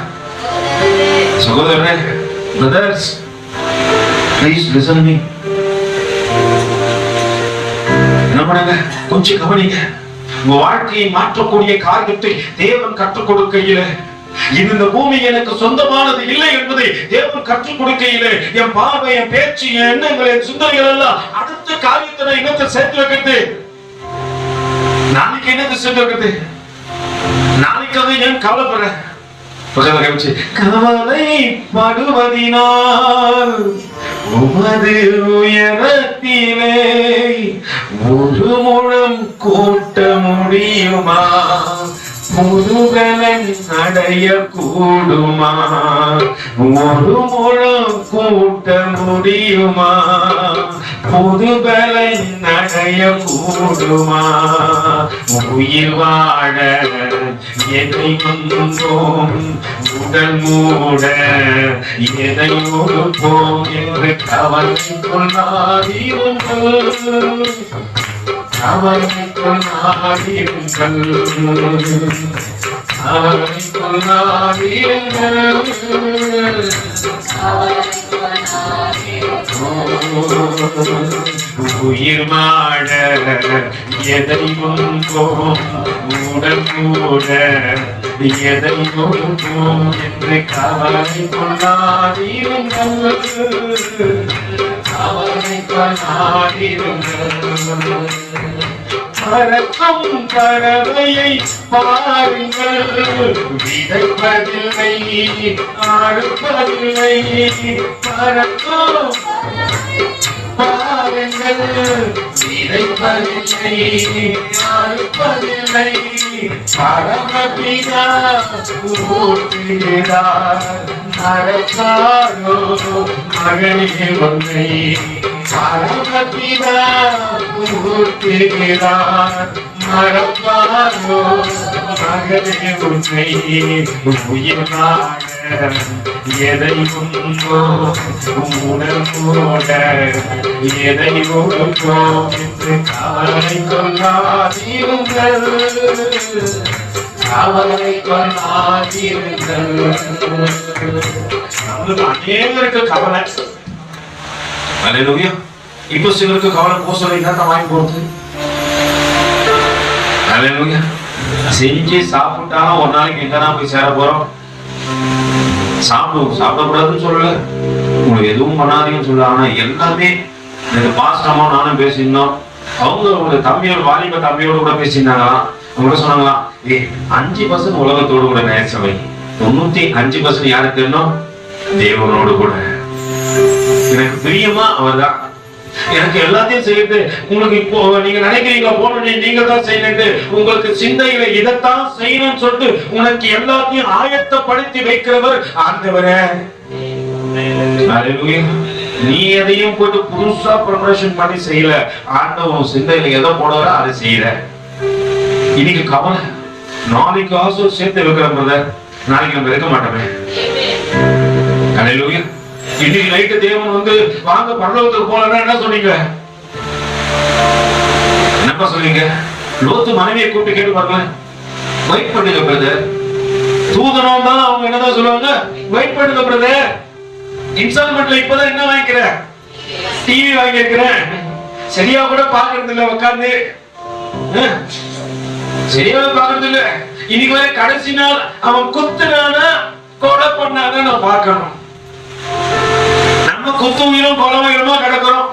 சகோதரரே, பிரதர்ஸ் ப்ளீஸ் லிசன் மீ. என்ன பண்ணுங்க? கொஞ்சம் கவனிங்க. உங்க வாழ்க்கையை மாற்றக்கூடிய காரியத்தை தேவன் கற்றுக் கொடுக்கையில, இந்த பூமி எனக்கு சொந்தமானது இல்லை என்பதை தேவன் கற்றுக் கொடுக்கையிலே, என் பார்வை, என் பேச்சு, என் எண்ணங்கள், என் சிந்தனைகள் எல்லாம் அடுத்த காரியத்தை நான் என்னத்தை சேர்த்து வைக்கிறது? நாளைக்கு என்னத்தை சேர்த்து வைக்கிறது? நாளைக்காக ஏன் கவலைப்படுறேன்? கவலைப்படுவதினால் உமது உயரத்திலே ஒரு முழம் கூட்ட முடியுமா? புதுபலன் அடைய கூடுமா? ஒரு முழம் கூட்ட முடியுமா? புதுபலன் அடைய கூடுமா? உயிர் வாழ எதை கொண்டோம், உடல் மூட எதை கொடுப்போம் என்று கவலை கொள்ளாதீர்கள், கவலை கொள்ளாதீர்கள், கவலை கொள்ளாதீர்கள். உயிர் மாட எதை கொண்டோம், உடல் மூட எதை கொடுப்போம் என்று கவலை கொள்ளாதீர்கள், கவலை கொள்ளாதீர்கள். பறக்கும் பறவையை பாருங்கள், விதைப்பதில்லை அறுப்பதில்லை. பறக்கும் பாருங்கள், விதைப்பதில்லை அறுப்பதில்லை. பரமபிதா ஊட்டுகிறார், மறக்காரோ மகனே ஒன்றை. பரமபிதா ஊட்டுகிறார், மறப்பாரோ மகனே ஒன்றை. உயிர் வாழ எதை உண்டோ, உடல் மூட எதை கொடுப்போ என்று கவலை கொள்ளாதீர்கள், கவலை கொள்ளாதீர்கள். அநேகருக்கு கவலை. அல்லேலூயா. இப்போ சிலருக்கு கவலை போக சொல்லி தான் வாங்கி போறது. அல்லேலூயா. செஞ்சு சாப்பிட்டாலும் ஒரு நாளைக்கு எங்கதான் போய் சேர போறோம்? சாப்பிடக்கூடாதுன்னு சொல்லல, உங்களுக்கு எதுவும் பண்ணாதீங்கன்னு சொல்ல. ஆனா எல்லாமே எனக்கு பாஸ்டமா நானும் பேசியிருந்தோம். அவங்க உங்க தம்பியோட வாலிப தம்பியோட கூட பேசியிருந்தாங்களாம். அவங்க சொன்னாங்களாம், 5% உலகத்தோடு கூட நேசவை, 95% யாருக்கு தெரியும்? தேவனோடு கூட. எனக்கு பிரியமா அவர் தான். எனக்கு எல்லாத்தையும் செய்யுது. உங்களுக்கு இப்போ நீங்க நினைக்கிறீங்க போன நீங்க தான் செய்யணும், உங்களுக்கு சிந்தையில இதைத்தான் செய்யணும்னு சொல்லிட்டு உனக்கு எல்லாத்தையும் ஆயத்தப்படுத்தி வைக்கிறவர் ஆண்டவரே. நீ எதையும் போட்டு புதுசா ப்ரிப்பரேஷன் பண்ணி செய்யல, ஆண்டவன் சிந்தையில எதை போடுறா அதை செய்யற. இன்னைக்கு கவலை, நாளைக்கு ஆசை சேர்த்து வைக்கிற பிரதர், நாளைக்கு நம்ம இருக்க மாட்டோமே. அல்லேலூயா. இன்னைக்கு நைட்டு தேவன் வந்து வாங்க பரலோகத்துக்கு போலன்னா என்ன சொன்னீங்க? என்னப்பா சொன்னீங்க? லோத்து மனைவியை கூப்பிட்டு கேட்டு பாருங்க, வெயிட் பண்ணுங்க பிரதர். தூதனம் தான் அவங்க என்னதான் சொல்லுவாங்க, வெயிட் பண்ணுங்க பிரதர். இன்ஸ்டால்மெண்ட்ல இப்பதான் என்ன வாங்கிக்கிறேன்? டிவி வாங்கியிருக்கிறேன். சரியா கூட பாக்குறது இல்ல, உட்கார்ந்து சரியா பாக்குறது இல்ல. இன்னைக்கு வரை கடைசி நாள் அவன் குத்துனானா கொலை பண்ணானா நான் பார்க்கணும். நம்ம குத்து உயிரும் கொலை உயிரமா கிடக்கிறோம்.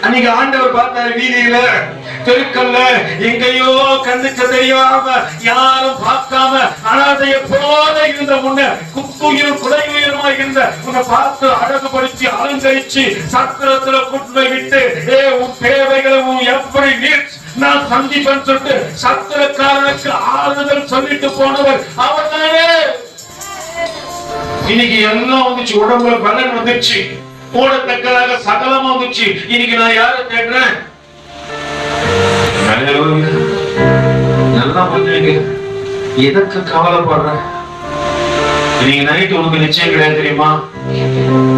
அன்னைக்கு ஆண்டவர் பார்த்தாரு வீதியில தெருக்கல்ல, எங்கேயோ கண்ணுக்கு தெரியாம யாரும் பார்க்காம அனாதைய போல இருந்த முன்ன குத்துயிரும் குலை உயிரமா இருந்த உன்னை பார்த்து அழகுபடுத்தி அலங்கரிச்சு சத்திரத்துல கூட்டு விட்டு, உன் தேவைகளை எப்படி நீர் நான் சந்திப்பேன் சொல்லிட்டு சத்திரக்காரனுக்கு ஆறுதல் சொல்லிட்டு போனவர் அவர் தானே. இன்னைக்கு எல்லாம் வந்துச்சு, உடம்புல பலன் வந்துச்சு, போடத்தக்கதாக சகலமா வந்துச்சு. இன்னைக்கு நான் யாரை தேடுறேன்? நல்லா புரிஞ்சுங்க, எதற்கு கவலைப்படுற? இன்னைக்கு நைட்டு உனக்கு நிச்சயம் கிடையாது தெரியுமா?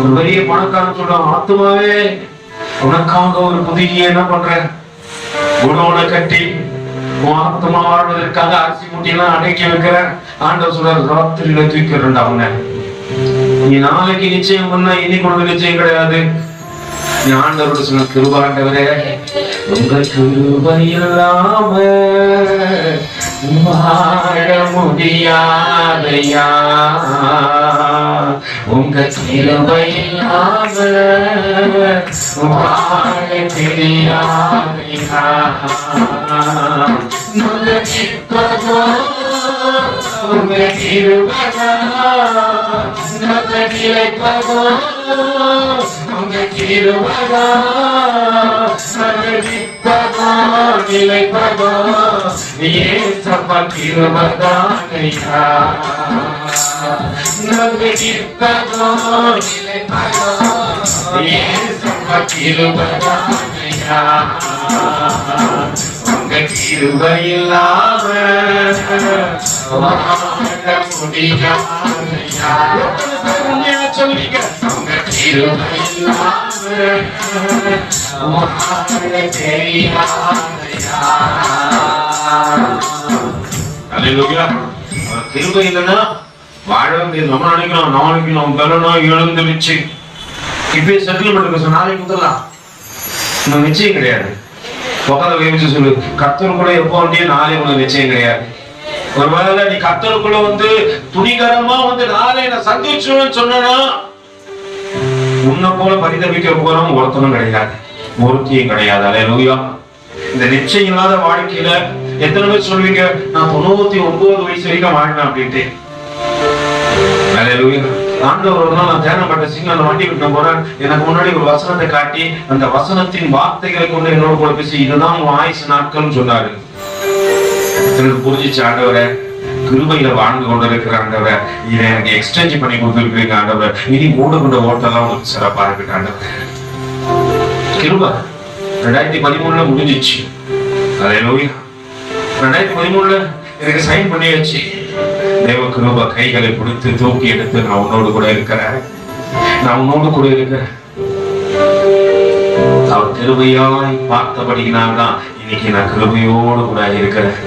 ஒரு பெரிய பணக்காரன் சொல்றான், ஆத்துமாவே உனக்காக ஒரு புதிய என்ன பண்ற, குணோனை கட்டி உன் ஆத்மா வாழ்வதற்காக அரிசி முட்டியெல்லாம் அடக்கி வைக்கிற. ஆண்டவர் சொல்றாரு, ராத்திரியில தூக்கிறேன் அவனை. நீ நாளைக்கு நிச்சயம் பண்ணா இன்னைக்கு உனக்கு நிச்சயம் கிடையாது. நீ ஆண்டவரோட சொன்ன கிருபாண்டவரே, உங்க கிருபை இல்லாம வாழ முடியாதையா, உங்க கிருபை இல்லாம வாழ தெரியாதையா. உங்க கிருபை நிலைப்பதோ உங்க கிருபைதா நிலைப்பதோ நிலைப்பதோ ஏசப்பா கிருபைதானையா நிலைப்பதோ நிலைப்பதோ ஏசப்பா கிருபைதானையா உங்க கிருபை இல்லாம வாழ முடியாதையா சொல்லுங்க உங்க கிருபை இல்லாம வாழ தெரியாதையா அல்லேலூயா. கிருபை இல்லைன்னா வாழ முடியாது. நம்ம நினைக்கிறோம் நாளைக்கு நம்ம பெறணும் எழுந்துருச்சு இப்பயே செட்டில்மெண்ட் இருக்கு, நாளைக்கு முதலாம் நம்ம நிச்சயம் கிடையாது. உட்காந்து வேவிச்சு சொல்லு, கர்த்தருக்குள்ள எப்போ வண்டியே நாளை உனக்கு நிச்சயம் கிடையாது. ஒருவேளை நீ கர்த்தருக்குள்ள துணிகரமா நாளை நான் சந்திச்சுன்னு சொன்னா உன்னை போல பரிதவிக்க போறவங்க ஒருத்தனும் கிடையாது, ஒருத்தியும் கிடையாது. அல்லேலூயா. இந்த நிச்சயம் இல்லாத வாழ்க்கையில எத்தனை பேர் சொல்வீங்க, நான் 99 வயசு வரைக்கும் வாழ்ந்தேன் அப்படின்ட்டு. அல்லேலூயா. ஆண்டவர் ஒரு நாள் நான் தியானப்பட்ட சிங்கம் வண்டி விட்டு போறேன், எனக்கு முன்னாடி ஒரு வசனத்தை காட்டி அந்த வசனத்தின் வார்த்தைகளை கொண்டு என்னோட கூட பேசி இதுதான் உன் ஆயுசு நாட்கள்னு சொன்னாரு. புரிஞ்சிச்சு, ஆண்டவரை கிருபையில வாழ்ந்து கொண்டிருக்கிற ஆண்டவரை இதை எனக்கு எக்ஸ்சேஞ்ச் பண்ணி கொடுத்துருக்கீங்க ஆண்டவர், இனி மூடுகின்ற ஓட்டெல்லாம் உங்களுக்கு சிறப்பா இருக்கு ஆண்டவர். கிருபை 2013 முடிஞ்சிச்சு. அல்லேலூயா. 2013 எனக்கு சைன் பண்ணியாச்சு. தேவ கிருபை கைகளை பிடித்து தூக்கி எடுத்து நான் உன்னோடு கூட இருக்கிறேன், நான் உன்னோடு கூட இருக்கிறேன். அவர் கிருபையாய் பார்த்தபடினால்தான் இன்னைக்கு நான் கிருபையோடு கூட இருக்கிறேன்.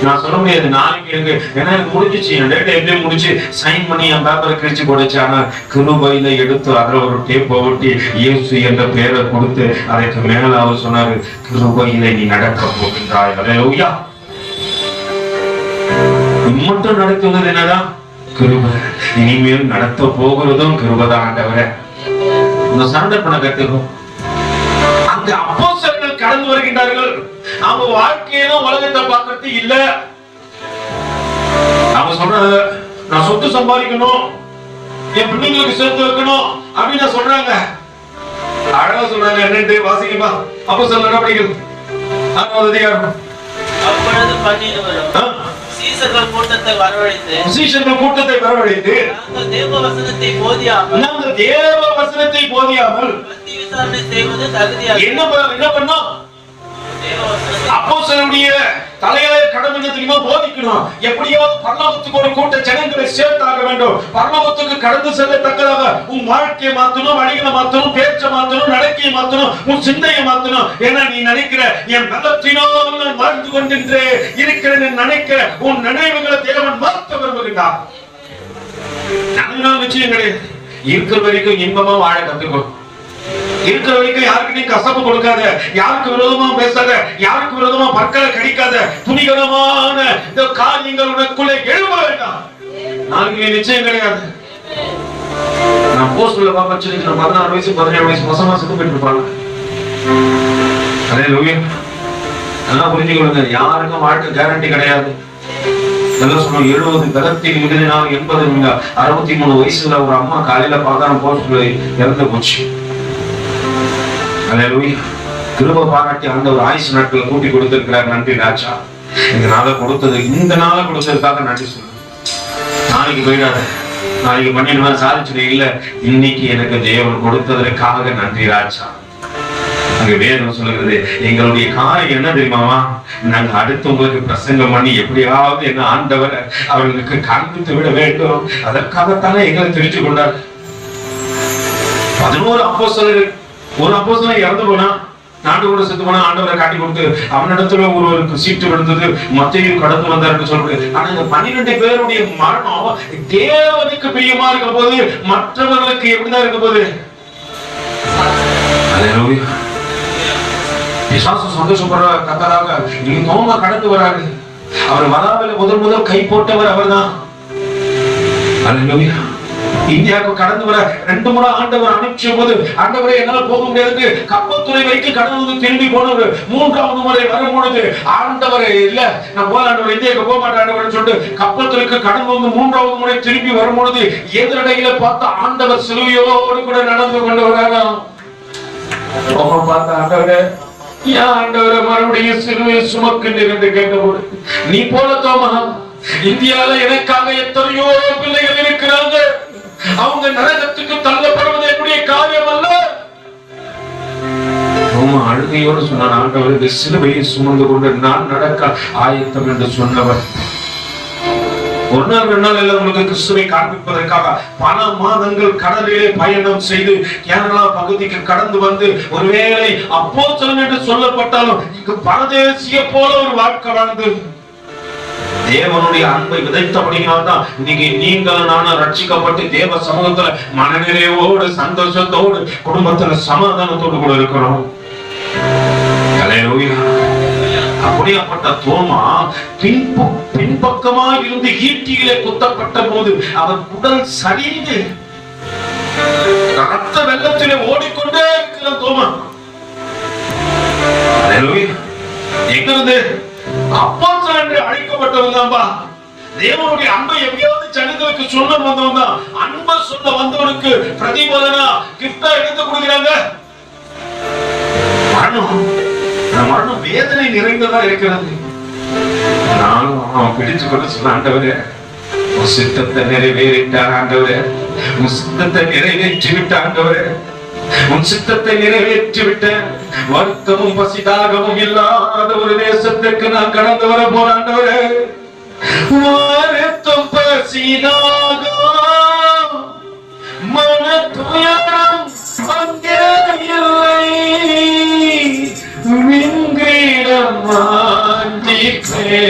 நான் சொல்ல முடியாது நாளைக்கு இருக்கு, ஏன்னா எனக்கு முடிஞ்சிச்சு, என் டேட்டை எப்படியும் முடிச்சு சைன் பண்ணி என் பேப்பரை கிழிச்சு கொடுச்சு. ஆனா கிருபையில எடுத்து அதில் ஒரு டேப்பை ஒட்டி இயேசு என்ற பெயரை கொடுத்து அதற்கு மேல அவர் சொன்னாரு, கிருபையில நீ நடக்க போகின்றாய். அல்லேலூயா. மட்டும் நடத்துவது என்னதான் கிருபை, இனிமேல் நடத்த போகிறதும் கிருபைதான் ஆண்டவரே. இந்த சரண்டர் பண்ண கத்துக்கும். அங்க அப்போஸ்தலர்கள் கடந்து வருகின்றார்கள். அவங்க வாழ்க்கையில உலகத்தை பார்க்கறது இல்ல. அவங்க சொல்றாங்க, நான் சொத்து சம்பாதிக்கணும், என் பிள்ளைங்களுக்கு சேர்த்து வைக்கணும் அப்படின்னு சொல்றாங்க. அழகா சொல்றாங்க. என்னட்டு வாசிக்கமா அப்போஸ்தலர் நடவடிக்கைகள் 6வது அதிகாரம். அப்பொழுது 12 சீஷர்கள் கூட்டத்தை வரவழைத்து நாங்கள் தேவ வசனத்தை போதியாமல் பக்தி விசாரணை செய்வது தகுதியாக என்ன பண்ணோம்? அப்போஸ்தலருடைய தலையாய கடமை என்ன தெரியுமா? போதிக்கணும். எப்படியாவது பரலோகத்துக்கு ஒரு கூட்ட ஜனங்களை சேர்த்தாக வேண்டும். பரலோகத்துக்கு கடந்து செல்லத்தக்கதாக உன் வாழ்க்கையை மாத்தணும், வழிகளை மாத்தணும், பேச்சை மாத்தணும், நடக்கையை மாத்தணும், உன் சிந்தையை மாத்தணும். ஏன்னா நீ நினைக்கிற என் பலத்தினால் நான் வாழ்ந்து கொண்டிருந்தே இருக்கிறேன் நினைக்கிற உன் நினைவுகளை தேவன் மாற்ற விரும்புகிறார். நிச்சயம் கிடையாது. இருக்கிற வரைக்கும் இன்பமா வாழ கத்துக்கோ. இருக்கிற வரைக்கும் யாருக்கிட்டையும் கசப்பு கொடுக்காத, யாருக்கு விரோதமா பேசாத, யாருக்கு விரோதமா பற்களை கடிக்காத, துணிகரமான இந்த காரியங்கள் உனக்குள்ளே எழுத வேண்டாம். நாளைக்கு நிச்சயம் கிடையாது. நான் போஸ்ட்ல பாப்பேன், 16 வயசு 17 வயசு பசங்க செத்து போயிட்டு இருப்பாங்க. அல்லேலூயா. நல்லா புரிஞ்சுக்கொள்ளுங்க, யாருக்கும் வாழ்க்கை கேரண்டி கிடையாது. எல்லாம் சொல்லுவோம் 70 பலத்தில் மிகுதினால் 80 63 வயசுல ஒரு அம்மா காலையில பார்க்காம போஸ்ட்ல இறந்து போச்சு. அல்லேலூயா. கிருபை பாராட்டி ஆண்டவர் ஆயுசு நாட்களை கூட்டி கொடுத்திருக்கிறார். நன்றி ராஜா. இந்த நாளை கொடுத்தது, இந்த நாளை கொடுத்ததுக்காக நன்றி சொல்லு. நாளைக்கு போயிடாத, நாளைக்கு பண்ணிடுவேன் சாதிச்சுட்டு இல்ல, இன்னைக்கு எனக்கு தேவன் கொடுத்ததற்காக நன்றி ராஜா. அங்க வேதம் சொல்லுகிறது, எங்களுடைய காரியம் என்ன தெரியுமாமா? நாங்க அடுத்தவங்களுக்கு பிரசங்கம் பண்ணி எப்படியாவது என்ன ஆண்டவர் அவர்களுக்கு காண்பித்து விட வேண்டும், அதற்காகத்தானே எங்களை தெரிஞ்சு கொண்டார். 11 அப்போஸ்தலர்கள், ஒரு அப்போஸ்தலன் இறந்து போனா, நாடு கூட செத்து போனா ஆண்டவரை காட்டி கொடுத்து அவனிடத்துல ஒருவருக்கு சீட்டு விழுந்தது, மத்தேயு கடந்து வந்தார்னு சொல்றது. ஆனா இந்த 12 பேருடைய மரணம் தேவனுக்கு பிரியமா இருக்க போது, மற்றவர்களுக்கு எப்படிதான் இருக்க போது? அல்லேலூயா. பிசாசு சந்தோஷப்படுற கத்தராக நீங்க தோமா கடந்து வராரு. அவர் வராவில முதல் கை போட்டவர் அவர்தான். அல்லேலூயா. இந்தியாவுக்கு கடந்து வர 2 முறை ஆண்டவர் அனுப்பிச்ச போது, ஆண்டவரே என்னால போக முடியாது, கப்பல் துறை வைத்து கடந்து வந்து திரும்பி போனவர் 3வது முறை வரும்பொழுது, ஆண்டவரே இல்ல நான் போல ஆண்டவர், இந்தியாவுக்கு போக மாட்டேன் ஆண்டவர் சொல்லிட்டு கப்பல் துறைக்கு கடந்து வந்து 3வது முறை திரும்பி வரும்பொழுது எதிரடையில பார்த்த ஆண்டவர் சிலுவையோடு கூட நடந்து கொண்டு வராராம். பார்த்த ஆண்டவரே, ஏன் ஆண்டவரே மறுபடியும் சிலுவை சுமக்கின்றீர் என்று கேட்டபோது, நீ போல தோமா, இந்தியால எனக்காக எத்தனையோ பிள்ளைகள் இருக்கிறாங்க, அவங்க நரகத்துக்கு தள்ளப்படுவது என்னுடைய காரியம் அல்ல. அழுகையோடு சொன்னான், ஆண்டவருக்கு சிலுவையை சுமந்து கொண்டு நான் நடக்க ஆயத்தம் என்று சொன்னவர். ஒரு நாள் 2 நாள் எல்லாம் உங்களுக்கு கிறிஸ்துவை காண்பிப்பதற்காக பல மாதங்கள் கடலிலே பயணம் செய்து கேரளா பகுதிக்கு கடந்து வந்து, ஒருவேளை அப்போஸ்தலன் என்று சொல்லப்பட்டாலும் இங்கு பரதேசிய போல ஒரு வாழ்க்கை வாழ்ந்து தேவனுடைய அன்பை விதைத்தபடியால் தான் இன்னைக்கு நீங்கள் நானும் ரட்சிக்கப்பட்டு தேவ சமூகத்துல மனநிறைவோடு சந்தோஷத்தோடு குடும்பத்துல சமாதானத்தோடு கூட இருக்கிறோம். அப்படியாப்பட்ட தோமா பின்பக்கமா இருந்து ஈட்டியிலே குத்தப்பட்ட போது அவர் உடல் சரிந்து ரத்த வெள்ளத்திலே ஓடிக்கொண்டே இருக்கிற தோமா எங்கிருந்து அப்போஸ்தலன் என்று அழைக்கப்பட்டவன் தான்பா. தேவனுடைய அன்பை எப்பயாவது ஜனங்களுக்கு சொல்ல வந்தவன் தான். அன்பை சொல்ல வந்தவனுக்கு பிரதிபலனா கிஃப்டா எடுத்து கொடுக்கிறாங்க. மரணம் வேதனை நிறைந்ததா இருக்கிறது. நானும் பிடிச்சு கொண்டு சொல்ல, ஆண்டவரே உன் சித்தத்தை நிறைவேறிட்டார் ஆண்டவரே, உன் சித்தத்தை நிறைவேற்றி விட்ட ஆண்டவரே, உன் சித்தத்தை நிறைவேற்றி விட்டேன். வருத்தமும் பசிதாகமும் இல்லாத ஒரு தேசத்துக்கு நான் கடந்து வர போறேன் ஆண்டவரே. வருத்தம் பசிதாகம் மன துயரம் அங்கே இல்லை, விங்கிடம் மாண்டிப்பே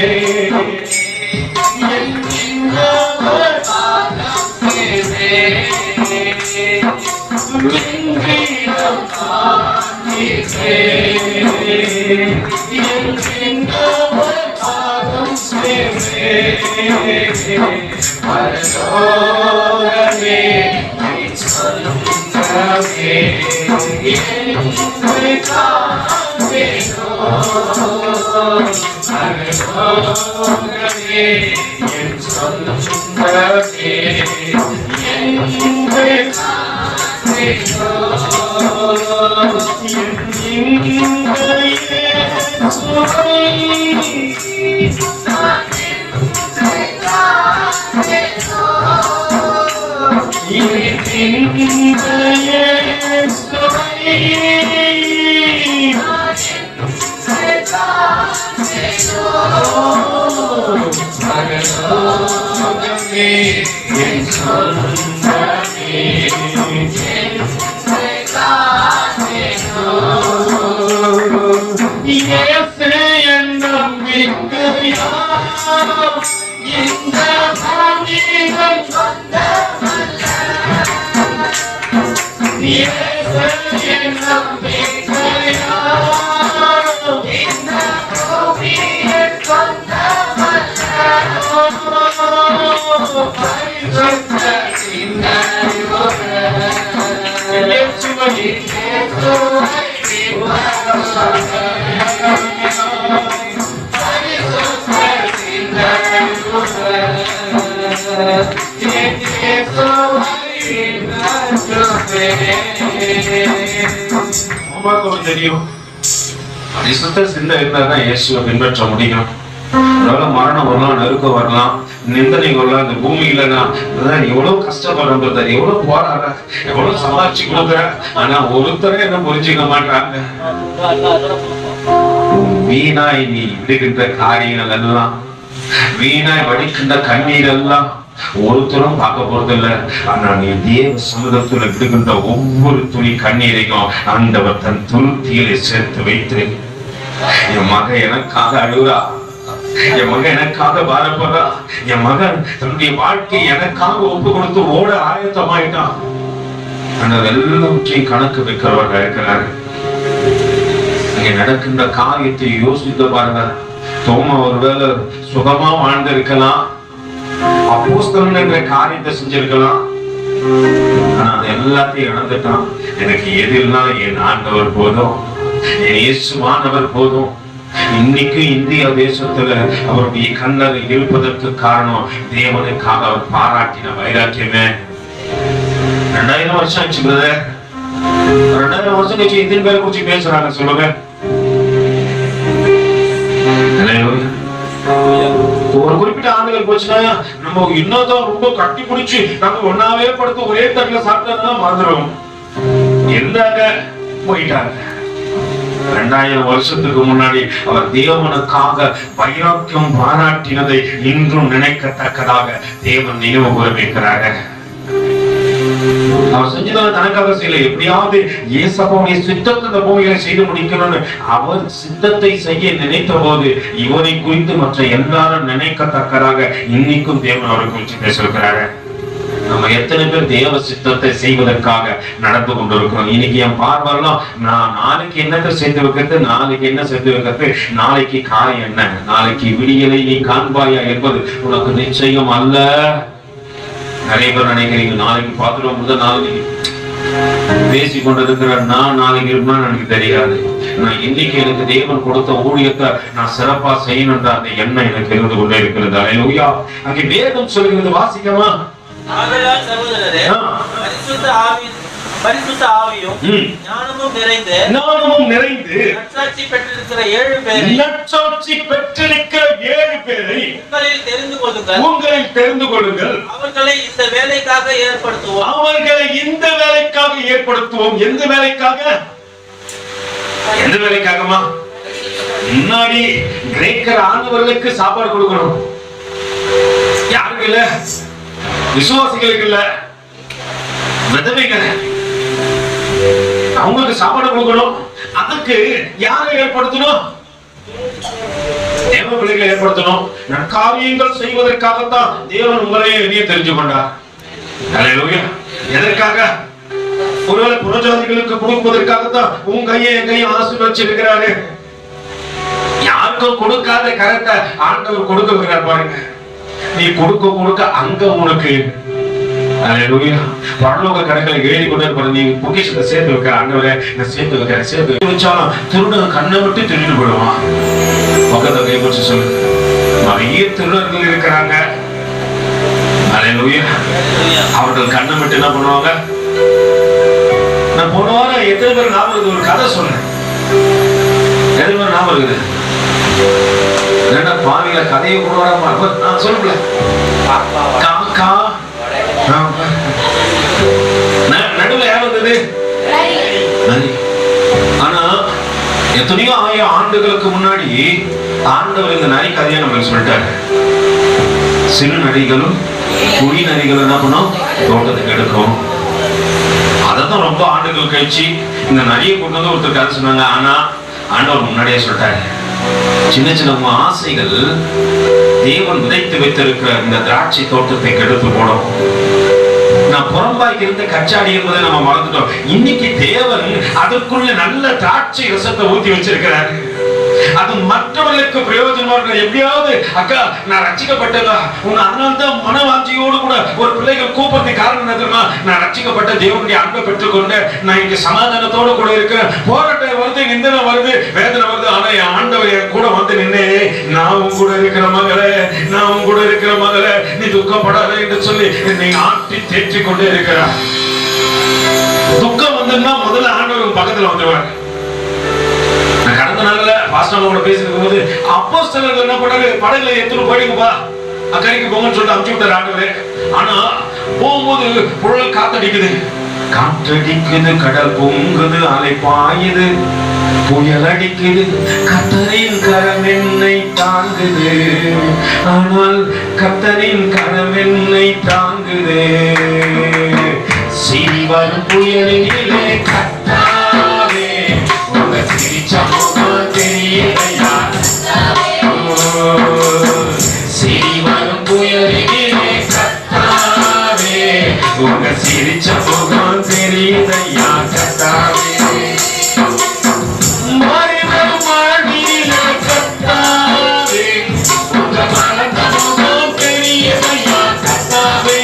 தெரியும். இயேசுவை பின்பற்ற முடியும். மரணம் வரலாம், நெருக்கம் வரலாம், நிந்தனை வரலாம். இந்த பூமியில நான் எவ்வளவு கஷ்டப்படுறேன், எவ்வளவு போராடுற, எவ்வளவு சம்பாதிச்சு கொடுக்குறேன், ஆனா ஒருத்தரே என்ன புரிஞ்சுக்க மாட்டாங்க. வீணாய் நீ விடுகின்ற காரியங்கள் எல்லாம், வீணாய் வடிக்கின்ற கண்ணீர் எல்லாம் ஒருத்தரும் பார்க்க போறது இல்ல. ஆனா நீ தேவ சமூகத்துல விடுகின்ற ஒவ்வொரு துணி கண்ணீரையும் ஆண்டவர் தன் துருத்தியிலே சேர்த்து வைத்து, என் மகன் எனக்காக அழுகிறா, என் மகன் எனக்காக பாரப்படுறா, என் மகன் தன்னுடைய வாழ்க்கையை எனக்காக ஒப்பு கொடுத்து ஓட ஆயத்தமாயிட்டான். ஆனா எல்லாவற்றையும் கணக்கு வைக்கிறவர்கள் இருக்கிறாரு. இங்க நடக்கின்ற காரியத்தை யோசித்து பாருங்க. தோமா ஒருவேளை சுகமா வாழ்ந்திருக்கலாம், அப்போஸ்தலன் என்ற காரியத்தை செஞ்சிருக்கலாம், ஆனா அது எல்லாத்தையும் இழந்துட்டான். எனக்கு எதிரெல்லாம் என் ஆண்டவர் போதும், என் இயேசுவானவர் போதும். இன்னைக்கு இந்திய தேசத்துல அவருடைய கண்ணர் இருப்பதற்கு காரணம் தேவனுக்காக அவர் பாராட்டின வைராக்கியமே. 2000 வருஷம் ஆச்சு பிரதர். 2000 வருஷம் கழிச்சு எத்தனை பேரை குறிச்சு பேசுறாங்க சொல்லுங்க. ஒரு குறிப்பிட்ட ஆண்டுகள் போச்சுன்னா நம்ம இன்னொருத்தம் ரொம்ப கட்டி பிடிச்சு நம்ம ஒன்னாவே படுத்து ஒரே தட்டுல சாப்பிட்டா மறந்துடும். இருந்தாங்க போயிட்டாங்க. 2000 வருஷத்துக்கு முன்னாடி அவர் தேவனுக்காக வைராக்கியம் பாராட்டினதை இன்றும் நினைக்கத்தக்கதாக தேவன் நினைவு கூர்மிக்கிறாங்க. அவர் செஞ்சதை தனக்காக செய்யல, எப்படியாவது இயேசுவுடைய சித்தத்தை இந்த பூமியில செய்து முடிக்கணும்னு அவர் சித்தத்தை செய்ய நினைத்த போது இவரை குறித்து மற்ற எல்லாரும் நினைக்கத்தக்கதாக இன்னைக்கும் தேவன் அவரை குறித்து பேசிருக்கிறாரு. நம்ம எத்தனை பேர் தேவ சித்தத்தை செய்வதற்காக நடந்து கொண்டிருக்கிறோம்? இன்னைக்கு என் பார்வையெல்லாம் நான் நாளைக்கு என்னத்தை சேர்த்து வைக்கிறது, நாளைக்கு என்ன சேர்த்து வைக்கிறது, நாளைக்கு காய் என்ன, நாளைக்கு விடியலை நீ காண்பாயா என்பது உனக்கு நிச்சயம் அல்ல. நிறைய பேர் நினைக்கிறீங்க நாளைக்கு பார்த்துட்டு முதல் நாளைக்கு பேசி கொண்டிருக்கிற நான் நாளைக்கு இருப்பேன்னு எனக்கு தெரியாது. நான் இன்னைக்கு எனக்கு தேவன் கொடுத்த ஊழியத்தை நான் சிறப்பா செய்யணுன்ற அந்த எண்ணம் எனக்கு இருந்து கொண்டே இருக்கிறது. அல்லேலூயா. அங்கே வேதம் சொல்கிறது, வாசிக்கமா? ஆகையால் சகோதரரே, பரிசுத்த ஆவியும் ஞானமும் நிறைந்து நற்சாட்சி பெற்றிருக்கிற 7 பேரை உங்களில் தெரிந்து கொள்ளுங்கள். அவர்களை இந்த வேலைக்காக ஏற்படுத்துவோம். எந்த வேலைக்காகமா? முன்னாடி கிரேக்கர் ஆண்டவர்களுக்கு சாப்பாடு கொடுக்கணும். யாருக்கு இல்ல? விசுவாசிகளுக்கு இல்ல, விதவைகள் அவங்களுக்கு சாப்பாடு கொடுக்கணும். அதுக்கு யாரை ஏற்படுத்தணும்? தேவ பிள்ளைகளை ஏற்படுத்தணும். நற்காரியங்கள் செய்வதற்காகத்தான் தேவன் உங்களையே என்னையே தெரிஞ்சு கொண்டார். அல்லேலூயா. எதற்காக? ஒருவேளை புறஜாதிகளுக்கு கொடுப்பதற்காகத்தான் உன் கையை என் கையை ஆசீர்வதிச்சிருக்கிறாரு. யாருக்கும் கொடுக்காத கரத்தை ஆண்டவர் கொடுக்க வைக்கிறார் பாருங்க. நீ கொடுக்க அங்க உனக்கு அல்லேலூயா பரலோக கணக்குல எழுதி கொண்டு இருப்பாரு. நீ பொக்கிஷத்தை சேர்த்து வைக்க, ஆண்டவரே நான் சேர்த்து வச்சாலும் திருடன் கண்ணை விட்டு திருட்டு போடுவான். பக்கத்துல கை பிடிச்சு சொல்லு, நிறைய திருடர்கள் இருக்கிறாங்க. அல்லேலூயா. அவர்கள் கண்ணை விட்டு என்ன பண்ணுவாங்க? நான் போன வாரம் எத்தனை பேர் ஞாபகம் இருக்குது? ஒரு கதை சொன்னேன். எத்தனை பேர் ஞாபகம் இருக்குது? பாவில கதையை கொண்டு நான் சொல்லல. காக்கா நடுவில் யார் வந்தது? ஆனா எத்தனையோ 1000 ஆண்டுகளுக்கு முன்னாடி ஆண்டவர் இந்த நரி கதையை நம்ம சொல்லிட்டாரு. சிறு நரிகளும் குடி நரிகளும் என்ன பண்ணும்? தோட்டத்துக்கு எடுக்கும். அதான் ரொம்ப ஆண்டுகள் கழிச்சு இந்த நரியை கொண்டு வந்து ஒருத்தர் கதை சொன்னாங்க. ஆனா ஆண்டவர் முன்னாடியே சொல்லிட்டாரு, சின்ன சின்ன ஆசைகள் தேவன் விதைத்து வைத்திருக்கிற இந்த திராட்சை தோட்டத்தை கெடுத்து போடும். நான் புறம்பாய்க்கு இருந்த கச்சாடி என்பதை நம்ம மறந்துட்டோம். இன்னைக்கு தேவன் அதற்குள்ள நல்ல திராட்சை ரசத்தை ஊத்தி வச்சிருக்கிறாரு. அது மற்றவர்களுக்கு பிரயோஜனமா இருக்க. எப்படியாவது அக்கா நான் ரட்சிக்கப்பட்டதா உன் அதனால்தான் மனவாஞ்சியோடு கூட ஒரு பிள்ளைகள் கூப்பிடுறது காரணம் என்ன? நான் ரட்சிக்கப்பட்ட தேவனுடைய அன்பை பெற்றுக்கொண்டு நான் இங்க சமாதானத்தோடு கூட இருக்கிறேன். போராட்டம் வருது, நிந்தனை வருது, வேதனை வருது, ஆனா என் ஆண்டவர் என் கூட வந்து நின்னே நான் உன் கூட இருக்கிற மகளே நீ துக்கப்படாத என்று சொல்லி என்னை ஆட்டி தேற்றி கொண்டே இருக்கிறார். துக்கம் வந்ததுன்னா முதல்ல ஆண்டவர் பக்கத்துல வந்துருவார். கடந்த நாள்ல பாஸ்டரோட பேசிருக்கும் போது அப்போஸ்தலர்கள் என்ன பண்ணாரு? படகுல எடுத்துட்டு போயிடுங்கப்பா, அக்கறைக்கு போங்கன்னு சொல்லிட்டு அனுப்பிச்சு விட்டாரு ஆண்டவரே. ஆனா போகும்போது புயல் காத்தடிக்குது, கடல் பொங்குது, அலை பாயுது, புயல் அடிக்குது, கர்த்தரின் கரம் என்னை தாங்குது. ஆனால் கர்த்தரின் கரம் என்னை தாங்குது. சிறிவரும் புயலிலே கர்த்தாவே சிரிச்ச முகம் தெரியலையா? சிறிவரும் புயலிலே கர்த்தாவே உங்க சிரிச்ச முகம் தெரியலையா? கர்த்தாவே மறிவரும் வாழ்விலே கர்த்தாவே உங்க மலர்ந்த முகம் தெரியலையா? கர்த்தாவே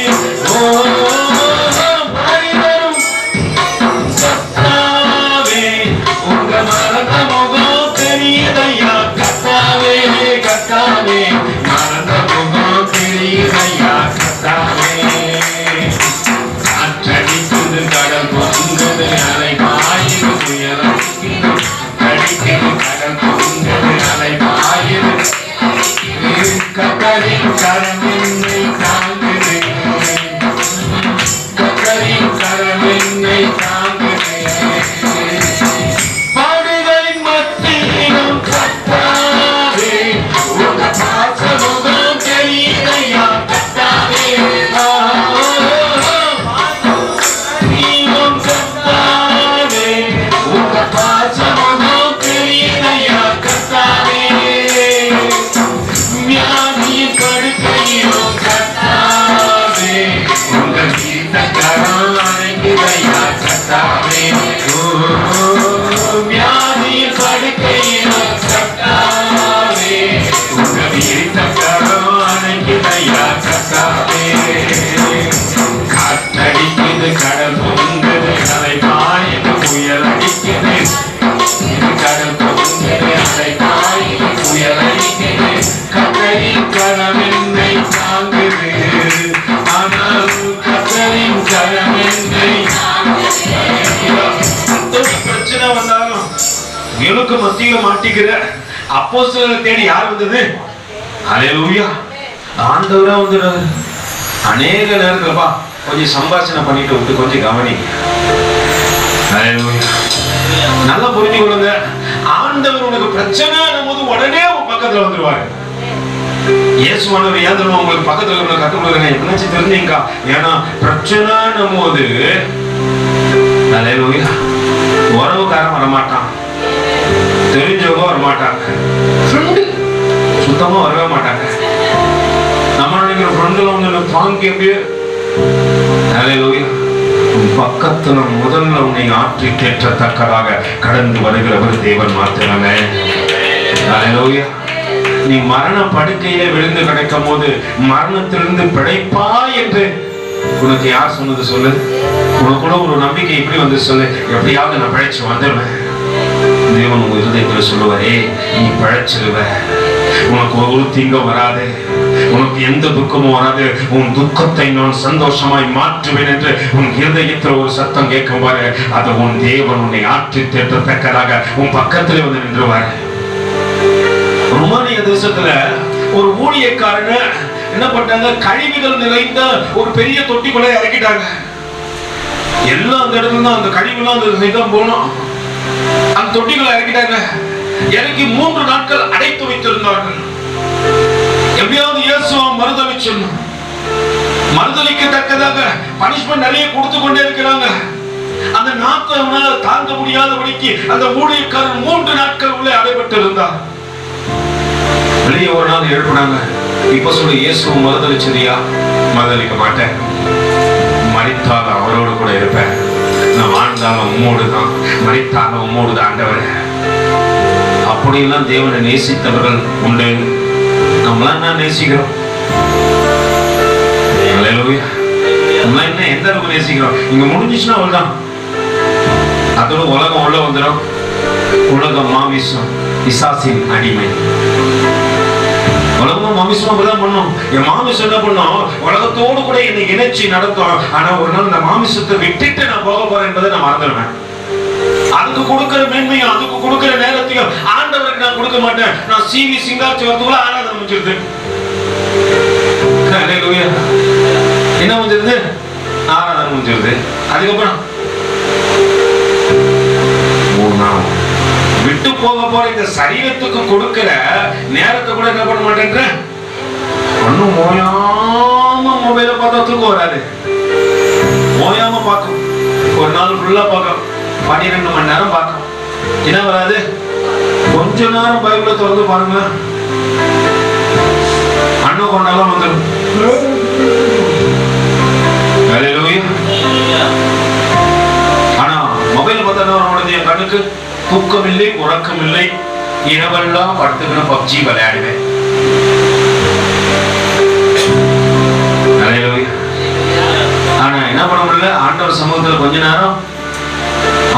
அடிக்குது, கடல் பொங்கலை அடைத்தாய் புயல் அடிக்குது, கத்தரின் கரம் என்னை தாங்குது, ஆனால் கத்தரின் கரம் என்னை பிரச்சனை வந்தாலும் எனக்கு மத்தியில மாட்டிக்கிற அப்போஸ்தலரை தேடி யார் வந்தது? ஹல்லேலூயா, ஆண்டவரா வந்துடுறாரு. அநேக நேரத்துலப்பா கொஞ்சம் சம்பாஷணை பண்ணிட்டு விட்டு கொஞ்சம் கவனிங்க. ஹல்லேலூயா, நல்லா புரிஞ்சு கொள்ளுங்க. ஆண்டவர் உனக்கு பிரச்சனை போது உடனே உங்க பக்கத்துல வந்துருவாரு. இயேசுவானவர் ஏன் தெரியுமா உங்களுக்கு பக்கத்துல உள்ள கற்றுக் கொடுக்குறேன் எப்படினாச்சும் தெரிஞ்சீங்க. ஏன்னா பிரச்சனை போது ஹல்லேலூயா உறவுக்காரன் வரமாட்டான், தெரிஞ்சவங்க வரமாட்டாங்க, ஃப்ரெண்டு சுத்தமா வரவே மாட்டாங்க. நம்ம நினைக்கிற ஃப்ரெண்டுல வந்து தாங்கி அப்படியே ஹல்லேலூயா பக்கத்துல முதல்ல உன்னை ஆற்றி கேட்டத்தக்கதாக கடந்து வருகிறவர் தேவன் மாத்திரமே. ஹல்லேலூயா, நீ மரண படுக்கையிலே விழுந்து கிடைக்கும் போது மரணத்திலிருந்து பிழைப்பா என்று உனக்கு யார் சொன்னது சொல்லு? உனக்கு கூட ஒரு நம்பிக்கை இப்படி வந்து சொல்லு, எப்படியாவது நான் பிழைச்சு வந்துடுவேன். தேவன் உங்க இருதயத்துல சொல்லுவாரே, நீ பிழைச்சிருவ, உனக்கு ஒரு தீங்கும் வராது, உனக்கு எந்த துக்கமும் வராது, உன் துக்கத்தை நான் சந்தோஷமாய் மாற்றுவேன் என்று உன் இருதயத்தில் ஒரு சத்தம் கேட்கும் பாரு. அது உன் தேவன் உன்னை ஆற்றி தேற்றத்தக்கதாக உன் பக்கத்திலே வந்து நின்றுவார். ரோமானிய தேசத்துல ஒரு ஊழியக்காரன என்ன பண்ணாங்க, கழிவுகள் நிறைந்த ஒரு பெரிய தொட்டிக்குள்ள இறக்கிட்டாங்க. எல்லாம் அந்த இடத்துல தான், அந்த கழிவுலாம் அந்த இடம் போனோம். அந்த தொட்டிக்குள்ள இறக்கிட்டாங்க. இறக்கி 3 நாட்கள் அடைத்து வைத்திருந்தார்கள். எப்படியாவது இயேசுவை மறுதலிச்சிடணும், மறுதலிக்கத்தக்கதாக பனிஷ்மெண்ட் நிறைய கொடுத்து கொண்டே இருக்கிறாங்க. அந்த நாட்கள் தாங்க முடியாதபடிக்கு அந்த ஊழியக்காரன் 3 நாட்கள் உள்ளே அடைபட்டு இருந்தார். வெளியே ஒரு நாள் எழுப்பினாங்க, இப்ப சொல்லு, இயேசுவை மறுதலிச்சதியா? மறுதலிக்க மாட்டேன், மரித்தாலும் அவரோடு கூட இருப்பேன், நான் வாழ்ந்தாலும் உம்மோடு தான், மரித்தாலும் உம்மோடு தான் ஆண்டவர். அப்படியெல்லாம் தேவனை நேசித்தவர்கள் உண்டு. நம்மளாம் என்ன நேசிக்கிறோம்? ஹல்லேலூயா, நம்மளாம் என்ன எந்த அளவுக்கு நேசிக்கிறோம்? இங்க முடிஞ்சிச்சுன்னா அவ்வளவுதான், அதோட உலகம் உள்ள வந்துடும். உலகம் மாமிசம் பிசாசின் அடிமை. உலகமும் மாமிசம் அப்படிதான் பண்ணும். என் மாமிசம் என்ன பண்ணும், உலகத்தோடு கூட என்னை இணைச்சி நடத்தும். ஆனா ஒரு நாள் இந்த மாமிசத்தை விட்டுட்டு நான் போக போறேன் என்பதை நான் மறந்துடுவேன். அதுக்கு கொடுக்கிற மேன்மையும் அதுக்கு கொடுக்கிற நேரத்தையும் ஆண்டவருக்கு நான் கொடுக்க மாட்டேன். நான் சீவி சிங்காச்சி வரதுக்குள்ள ஆராதனை முடிஞ்சிருது. என்ன முடிஞ்சிருது? ஆராதனை முடிஞ்சிருது. அதுக்கப்புறம் விட்டு போக போற இந்த சரீரத்துக்கு கொடுக்கிற நேரத்தை கூட என்ன பண்ண மாட்டேன். ஒன்னும் ஓயாம மொபைல பார்த்தா தூக்கம் வராது. ஓயாம பார்க்கும், ஒரு நாள் ஃபுல்லா பார்க்கும், 12 மணி நேரம் பார்க்கும். என்ன வராது? கொஞ்ச நேரம் பைபிளை திறந்து பாருங்க, அண்ணன் கொண்டாலும் வந்துடும். ஆனா மொபைல் பார்த்தா அவனுடைய என் கண்ணுக்கு தூக்கம் இல்லை, உறக்கம் இல்லை, இரவெல்லாம் படுத்துக்கிற பப்ஜி விளையாடுவேன். ஆனா என்ன பண்ண முடியல, ஆண்டவர் சமூகத்துல கொஞ்ச நேரம்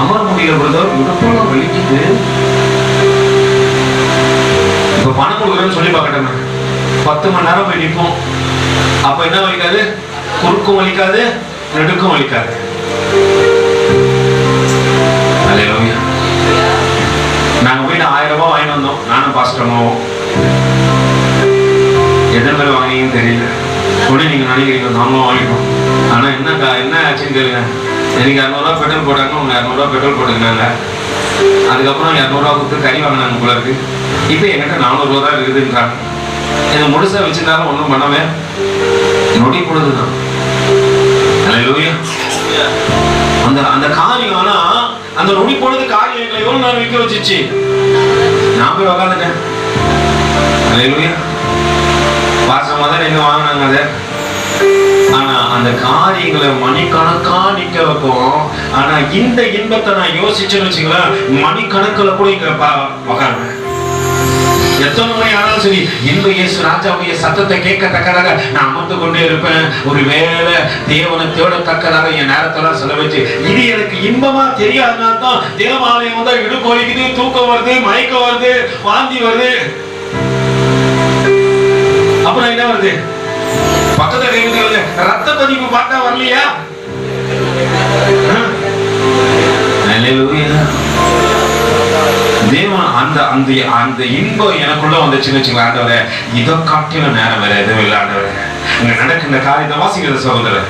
அமர முடியல. பொழுது உடம்பெல்லாம் வலிக்குது. இப்ப பணம் கொடுக்குறேன்னு சொல்லி பார்க்கட்டேன், 10 மணி நேரம் போய் நிற்போம். அப்ப என்ன வலிக்காது? குறுக்கும் வலிக்காது, நெடுக்கும் வலிக்காது. நாங்க போய் 1000 ரூபாய் வாங்கிட்டு வந்தோம், நானும் பாஸ்டரும். எத்தனை பேர் வாங்கினீங்கன்னு தெரியல. கூட நீங்க நினைக்கிறீங்க நாங்களும் வாங்கிட்டோம். ஆனா என்ன ஆச்சுன்னு தெரியல. எனக்கு 200 ரூபாய் பெட்ரோல் போட்டாங்க, உங்க 200 ரூபாய் பெட்ரோல் போட்டுக்கினாங்க. அதுக்கப்புறம் 200 ரூபாய் கொடுத்து கறி வாங்கினாங்க போல இருக்கு. இப்ப என்கிட்ட 400 ரூபா தான் இருக்குதுன்றாங்க. இதை முழுசா வச்சிருந்தாலும் ஒன்றும் பண்ணவே நொடி பொழுதுதான். அந்த காரியம், ஆனா அந்த நொடி பொழுது காரியம் எங்களை எவ்வளவு நேரம் விற்க வச்சிச்சு. நான் போய் உக்காந்துட்டேன். வாசமா தான் எங்க வாங்கினாங்க அதை. ஆனா அந்த காரியங்களை மணிக்கணக்கா நிக்க வைப்போம். ஆனா இந்த இன்பத்தை நான் யோசிச்சேன்னு வச்சுங்களேன், மணிக்கணக்கில் கூட இங்க உக்காருவேன். எத்தனை மணி ஆனாலும் சரி இன்ப இயேசு ராஜாவுடைய சத்தத்தை கேட்கத்தக்கதாக நான் அமர்ந்து கொண்டே இருப்பேன். ஒரு வேளை தேவனை தேடத்தக்கதாக என் நேரத்தெல்லாம் செலவழிச்சு இது எனக்கு இன்பமா தெரியாதுனா தான் தேவாலயம் வந்தா இடுப்பு வலிக்குது, தூக்கம் வருது, மயக்கம் வருது, வாந்தி வருது. அப்புறம் என்ன வருது? பக்கத்துல ரத்த பதிவு பார்த்தா வரலையா? தேவன் அந்த அந்த அந்த இன்பம் எனக்குள்ள வந்துச்சுன்னு வச்சுக்கலாம். ஆண்டவரே இதை காட்டின நேரம் வேற எதுவும் இல்லை. ஆண்டவரே இங்க நடக்கின்ற காரியத்தை வாசிக்கிற சகோதரர்,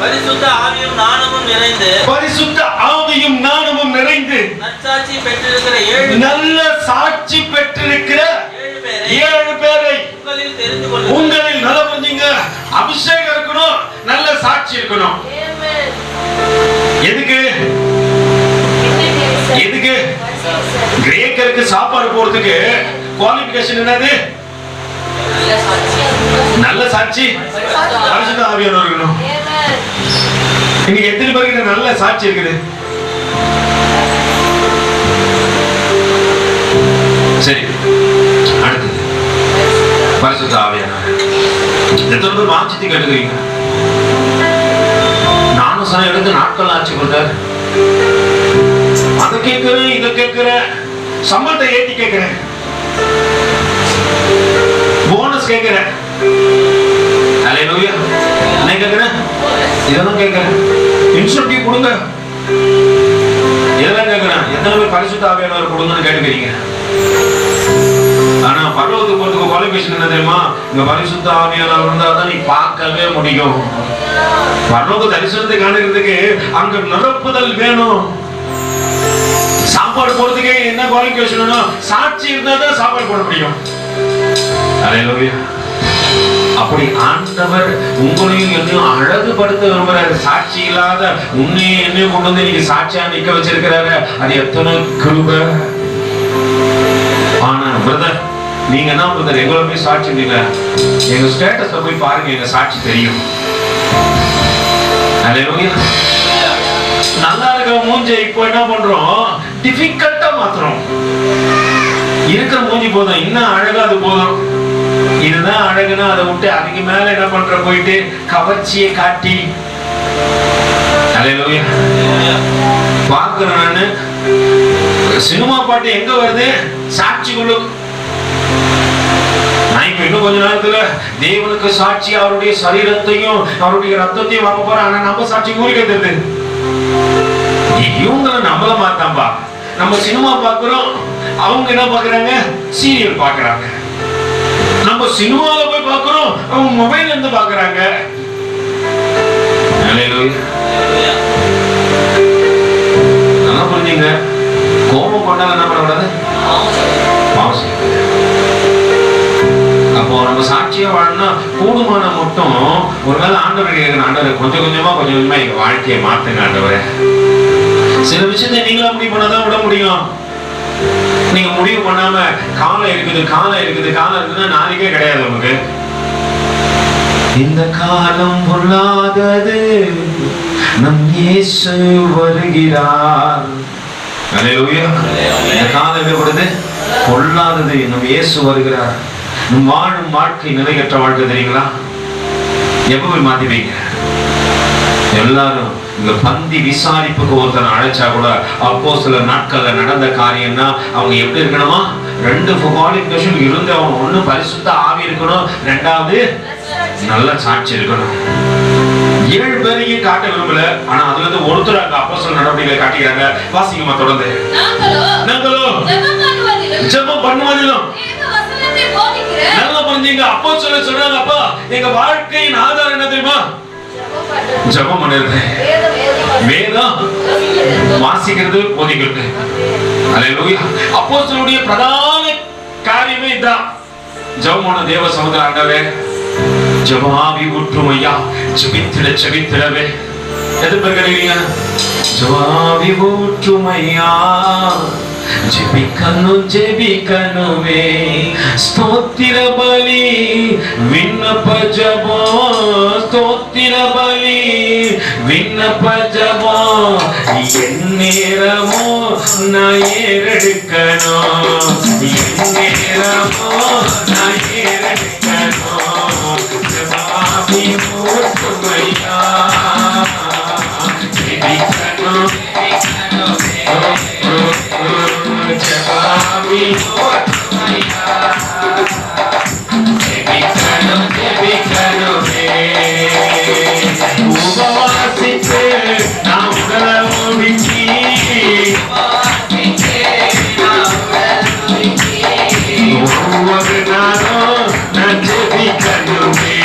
பரிசுத்த ஆவியும் ஞானமும் நிறைந்து நற்சாட்சி பெற்றிருக்கிற நல்ல சாட்சி பெற்றிருக்கிற 7 பேரை உங்களில் நல்ல புரிஞ்சுங்க. அபிஷேகம் இருக்கணும், நல்ல சாட்சி இருக்கணும். எதுக்கு எதுக்கு? கிரேக்கருக்கு சாப்பாடு போறதுக்கு குவாலிஃபிகேஷன் என்னது? நல்ல சாட்சி, பரிசுத்த ஆவியானவர் இருக்கணும். இன்னைக்கு எத்தனை பேருக்கு நல்ல சாட்சி இருக்குது? சரி, அடுத்தது பரிசுத்த ஆவியானவர். எத்தனை பேர் வாஞ்சித்து கேட்டுக்கிறீங்க? நானும் சில எடுத்து நாட்கள் ஆட்சி கொடுத்தார். அதை கேட்கிறேன், இதை கேட்கிறேன், சம்பளத்தை ஏற்றி கேட்கிறேன், போனஸ் கேட்கிறேன், அல்லேலூயா என்ன கேட்கிறேன், இதெல்லாம் கேட்கிறேன், இன்சென்டிவ் கொடுங்க, இதெல்லாம் கேட்கிறேன். எத்தனை பேர் பரிசுத்த ஆவியானவர் கொடுங்கன்னு கேட்டுக்கிறீங்க? ஆனா பரலோகத்துக்கு போறதுக்கு குவாலிஃபிகேஷன் என்ன தெரியுமா? இங்க பரிசுத்த ஆவியானவர் இருந்தாதான் நீ பார்க்கவே முடியும். பரலோக தரிசனத்தை காணுறதுக்கு அங்க நிரப்புதல் வேணும். சாப்பாடு போறதுக்கே என்ன குவாலிஃபிகேஷன் வேணும்? சாட்சி இருந்தா தான் சாப்பாடு போட முடியும். அல்லேலூயா. அப்படி ஆண்டவர் உங்களையும் என்னையும் அழகுபடுத்த விரும்புறாரு. சாட்சி இல்லாத உன்னையும் என்னையும் கொண்டு வந்து நீங்க சாட்சியா நிக்க வச்சிருக்கிறாரு. அது எத்தனை கிருபை. ஆனா பிரதர், நீங்க என்ன பிரதர் எங்களை போய் சாட்சி இல்ல, எங்க ஸ்டேட்டஸ்ல போய் பாருங்க, எங்க சாட்சி தெரியும். அல்லேலூயா. நல்லா இருக்கிற மூஞ்சை இப்போ என்ன பண்றோம்? டிஃபிகல்ட்டா மாத்துறோம். இருக்கிற மூஞ்சி போதும், இன்னும் அழகா அது போதும். இதுதான் அழகுனா அதை விட்டு அதுக்கு மேல என்ன பண்ற போயிட்டு கவர்ச்சியை காட்டி. அல்லேலூயா. பார்க்கிறேன் நானு சினிமா பாட்டு எங்க வருது? சாட்சிக்குழு. நான் இப்ப இன்னும் கொஞ்ச நேரத்துல தேவனுக்கு சாட்சி அவருடைய சரீரத்தையும் அவருடைய ரத்தத்தையும் வாங்க போறேன். ஆனா நம்ம சாட்சி ஊருக்கு தெரியுது. இவங்களை நம்மள மாத்தாம்பா. நம்ம சினிமா பாக்குறோம், அவங்க என்ன பாக்குறாங்க? சீரியல் பாக்குறாங்க. நம்ம சினிமால போய் பாக்குறோம், அவங்க மொபைல் இருந்து பாக்குறாங்க. நல்லா புரிஞ்சுங்க. கோபம் கொண்டாலும் என்ன பண்ணக்கூடாது? அப்போ நம்ம சாட்சியா வாழணும்னா கூடுமான மட்டும் ஒருவேளை ஆண்டவர் கேட்கணும், ஆண்டவர் கொஞ்சம் கொஞ்சமா எங்க வாழ்க்கையை மாத்துங்க ஆண்டவரே. சில விஷயத்தை நீங்களா முடிவு பண்ணாதான் விட முடியும். நீங்க முடிவு பண்ணாம காலம் இருக்குதுன்னா நாளைக்கே கிடையாது நமக்கு. இந்த காலம் பொல்லாதது, நம் இயேசு வருகிறார். அல்லேலூயா. இந்த காலம் எப்படிது? பொல்லாதது, நம் இயேசு வருகிறார். நம் வாழும் வாழ்க்கை நிறைவேற்ற வாழ்க்கை தெரியுங்களா? எப்ப போய் மாத்திப்பீங்க? எல்லாரும் இந்த பந்தி விசாரிப்புக்கு ஒருத்தனை அழைச்சா கூட அப்போ சில நாட்கள்ல நடந்த காரியம்னா அவங்க எப்படி இருக்கணுமா? 2 குவாலிஃபிகேஷன் இருந்து அவங்க ஒண்ணு பரிசுத்த ஆவி இருக்கணும், 2வது நல்ல சாட்சி இருக்கணும். 7 பேரையும் காட்ட விரும்பல. ஆனா அதுல இருந்து ஒருத்தர் அங்க அப்போஸ்தலர் நடவடிக்கைகளை காட்டிக்கிறாங்க. வாசிங்கம்மா தொடர்ந்து. நாங்களோ ஜெபம் பண்ணுவதிலும் நல்லா புரிஞ்சுங்க. அப்போஸ்தலர் சொல்றாங்க, அப்பா எங்க வாழ்க்கையின் ஆதாரம் என்ன தெரியுமா? ஜெபம் பண்ணுறது, வேதம் வாசிக்கிறது, போதிக்கிறது. அல்லேலூயா. அப்போஸ்தலருடைய பிரதான காரியமே இதான். ஜெபமான தேவ சமுத்திர ஆண்டவரே, ஜெபாவி ஊற்றுமையா, ஜெபித்திடவே எதிர்பார்க்கிறீங்க. ஜெபாவி ஊற்றுமையா, ஜெபிக்கணுமே, ஸ்தோத்திர பலி, விண்ணப்ப ஜெபம், ஸ்தோத்திர பலி விண்ணப்ப ஜபம் என் நேரமோ நான் ஏறெடுக்கணும் என் நேரமோ நான் ஏறெடுக்கணும் ஜபாபி மூர்த்துமையா ஜெபிக்கணும் ஜபாபி மூர்த்துமையா உபவாசித்து நாம் உடலை ஒடுக்கி ஒவ்வொரு நாளும் நான் ஜெபிக்கணுமே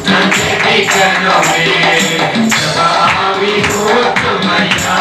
நான் ஜெபிக்கணுமே ஜபாபி மூர்த்துமையா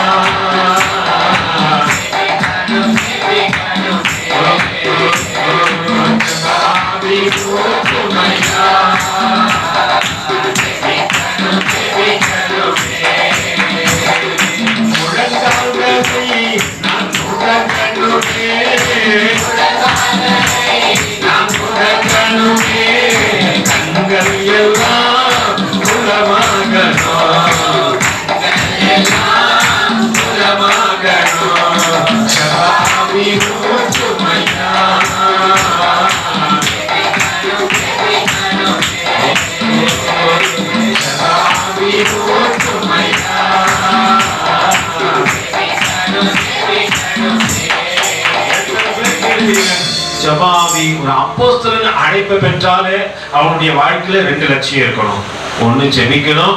ஜபாவி ஒரு அப்போஸ்தலன் அழைப்பை பெற்றாலே அவனுடைய வாழ்க்கையில 2 லட்சியம் இருக்கணும். ஒண்ணு ஜெபிக்கணும்,